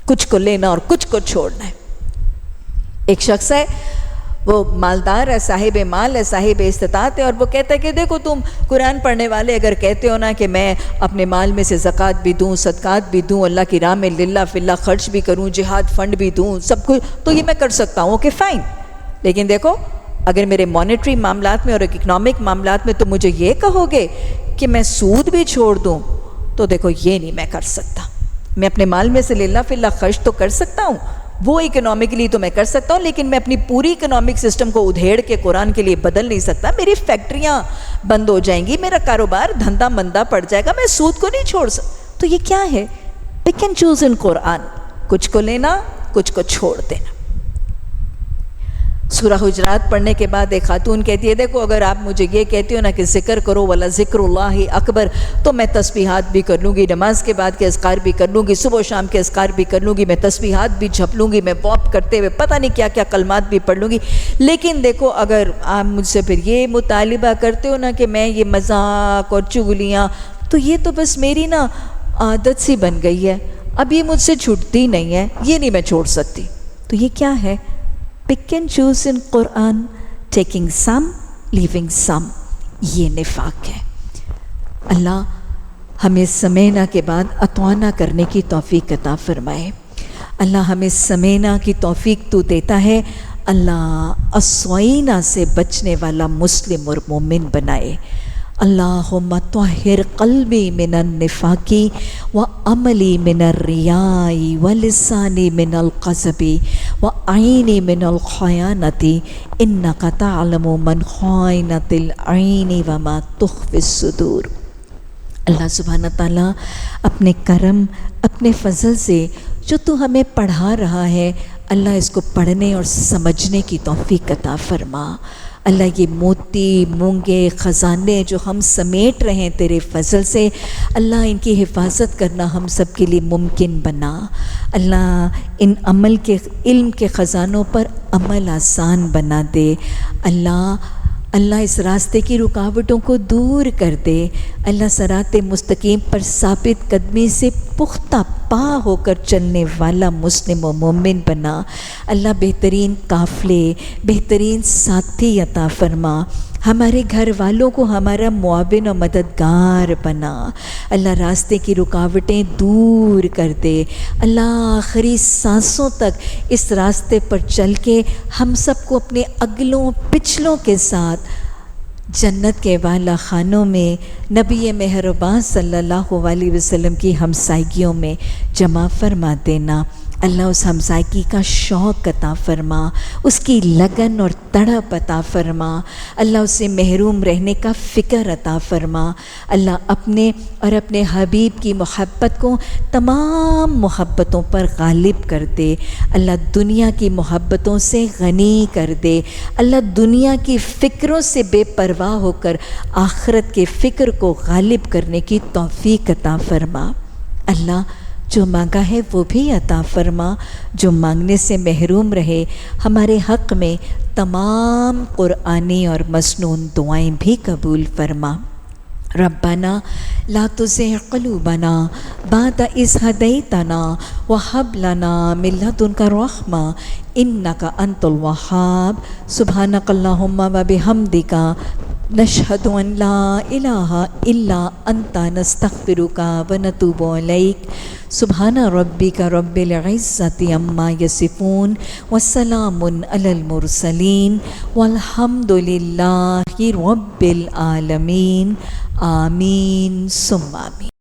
کچھ کو لینا اور کچھ کو چھوڑنا ہے۔ ایک شخص ہے، وہ مالدار ہے، صاحب مال ہے، صاحب استطاعت ہے، اور وہ کہتا ہے کہ دیکھو تم قرآن پڑھنے والے اگر کہتے ہو نا کہ میں اپنے مال میں سے زکوٰۃ بھی دوں، صدقات بھی دوں، اللہ کی راہ میں للہ فی اللہ خرچ بھی کروں، جہاد فنڈ بھی دوں، سب کچھ تو یہ میں کر سکتا ہوں، اوکے فائن۔ لیکن دیکھو اگر میرے مانیٹری معاملات میں اور اکنامک معاملات میں تم مجھے یہ کہو گے کہ میں سود بھی چھوڑ دوں تو دیکھو یہ نہیں میں کر سکتا۔ میں اپنے مال میں سے للہ فی اللہ خرچ تو کر سکتا ہوں، وہ اکنامکلی تو میں کر سکتا ہوں، لیکن میں اپنی پوری اکنامک سسٹم کو ادھیڑ کے قرآن کے لیے بدل نہیں سکتا۔ میری فیکٹریاں بند ہو جائیں گی، میرا کاروبار دھندا مندہ پڑ جائے گا، میں سود کو نہیں چھوڑ سکتا۔ تو یہ کیا ہے؟ پک اینڈ چوز ان قرآن، کچھ کو لینا کچھ کو چھوڑ دینا۔ سورہ حجرات پڑھنے کے بعد ایک خاتون کہتی ہے دیکھو اگر آپ مجھے یہ کہتی ہو نا کہ ذکر کرو ولا ذکر اللہ اکبر، تو میں تسبیحات بھی کر لوں گی، نماز کے بعد کے اذکار بھی کر لوں گی، صبح و شام کے اذکار بھی کر لوں گی، میں تسبیحات بھی جھپ لوں گی، میں واک کرتے ہوئے پتہ نہیں کیا کیا کلمات بھی پڑھ لوں گی۔ لیکن دیکھو اگر آپ مجھ سے پھر یہ مطالبہ کرتے ہو نا کہ میں یہ مذاق اور چغلیاں، تو یہ تو بس میری نا عادت سی بن گئی ہے، اب یہ مجھ سے چھوٹتی نہیں ہے، یہ نہیں میں چھوڑ سکتی۔ تو یہ کیا ہے؟ Pick and choose in Quran, taking some, leaving some. یہ نفاق ہے۔ اللہ ہمیں سمینا کے بعد اطوانا کرنے کی توفیق عطا فرمائے۔ اللہ ہمیں سمینا کی توفیق تو دیتا ہے، اللہ اسوائنا سے بچنے والا مسلم اور مومن بنائے۔ اللہم طہر قلبی من النفاق وعملی من الریاء ولسانی من القذب وعینی من الخیانت انک تعلم من خائنۃ العین وما تخفی الصدور۔ اللہ سبحانہ تعالیٰ اپنے کرم، اپنے فضل سے جو تو ہمیں پڑھا رہا ہے اللہ اس کو پڑھنے اور سمجھنے کی توفیق عطا فرما۔ اللہ یہ موتی مونگے خزانے جو ہم سمیٹ رہے ہیں تیرے فضل سے، اللہ ان کی حفاظت کرنا ہم سب کے لیے ممکن بنا۔ اللہ ان علم کے خزانوں پر عمل آسان بنا دے۔ اللہ اس راستے کی رکاوٹوں کو دور کر دے۔ اللہ صراط مستقیم پر ثابت قدمی سے پختہ پا ہو کر چلنے والا مسلم و مومن بنا۔ اللہ بہترین قافلے، بہترین ساتھی عطا فرما۔ ہمارے گھر والوں کو ہمارا معاون و مددگار بنا۔ اللہ راستے کی رکاوٹیں دور کر دے۔ اللہ آخری سانسوں تک اس راستے پر چل کے ہم سب کو اپنے اگلوں پچھلوں کے ساتھ جنت کے والا خانوں میں نبی مہربان صلی اللہ علیہ وسلم کی ہمسائیگیوں میں جمع فرما دینا۔ اللہ اس ہمسائیگی کا شوق عطا فرما، اس کی لگن اور تڑپ عطا فرما۔ اللہ اسے محروم رہنے کا فکر عطا فرما۔ اللہ اپنے اور اپنے حبیب کی محبت کو تمام محبتوں پر غالب کر دے۔ اللہ دنیا کی محبتوں سے غنی کر دے۔ اللہ دنیا کی فکروں سے بے پرواہ ہو کر آخرت کے فکر کو غالب کرنے کی توفیق عطا فرما۔ اللہ جو مانگا ہے وہ بھی عطا فرما، جو مانگنے سے محروم رہے ہمارے حق میں تمام قرآنی اور مسنون دعائیں بھی قبول فرما۔ ربنا لا تزغ قلوبنا بعد إذ هديتنا وهب لنا من لدنك رحمة إنك أنت الوهاب۔ سبحانك اللهم وبحمدك نشهد أن لا إله إلا أنت نستغفرك ونتوب إليك۔ سبحان ربك رب العزة عما يصفون وسلام على المرسلين والحمد لله رب العالمين۔ آمین ثم آمین۔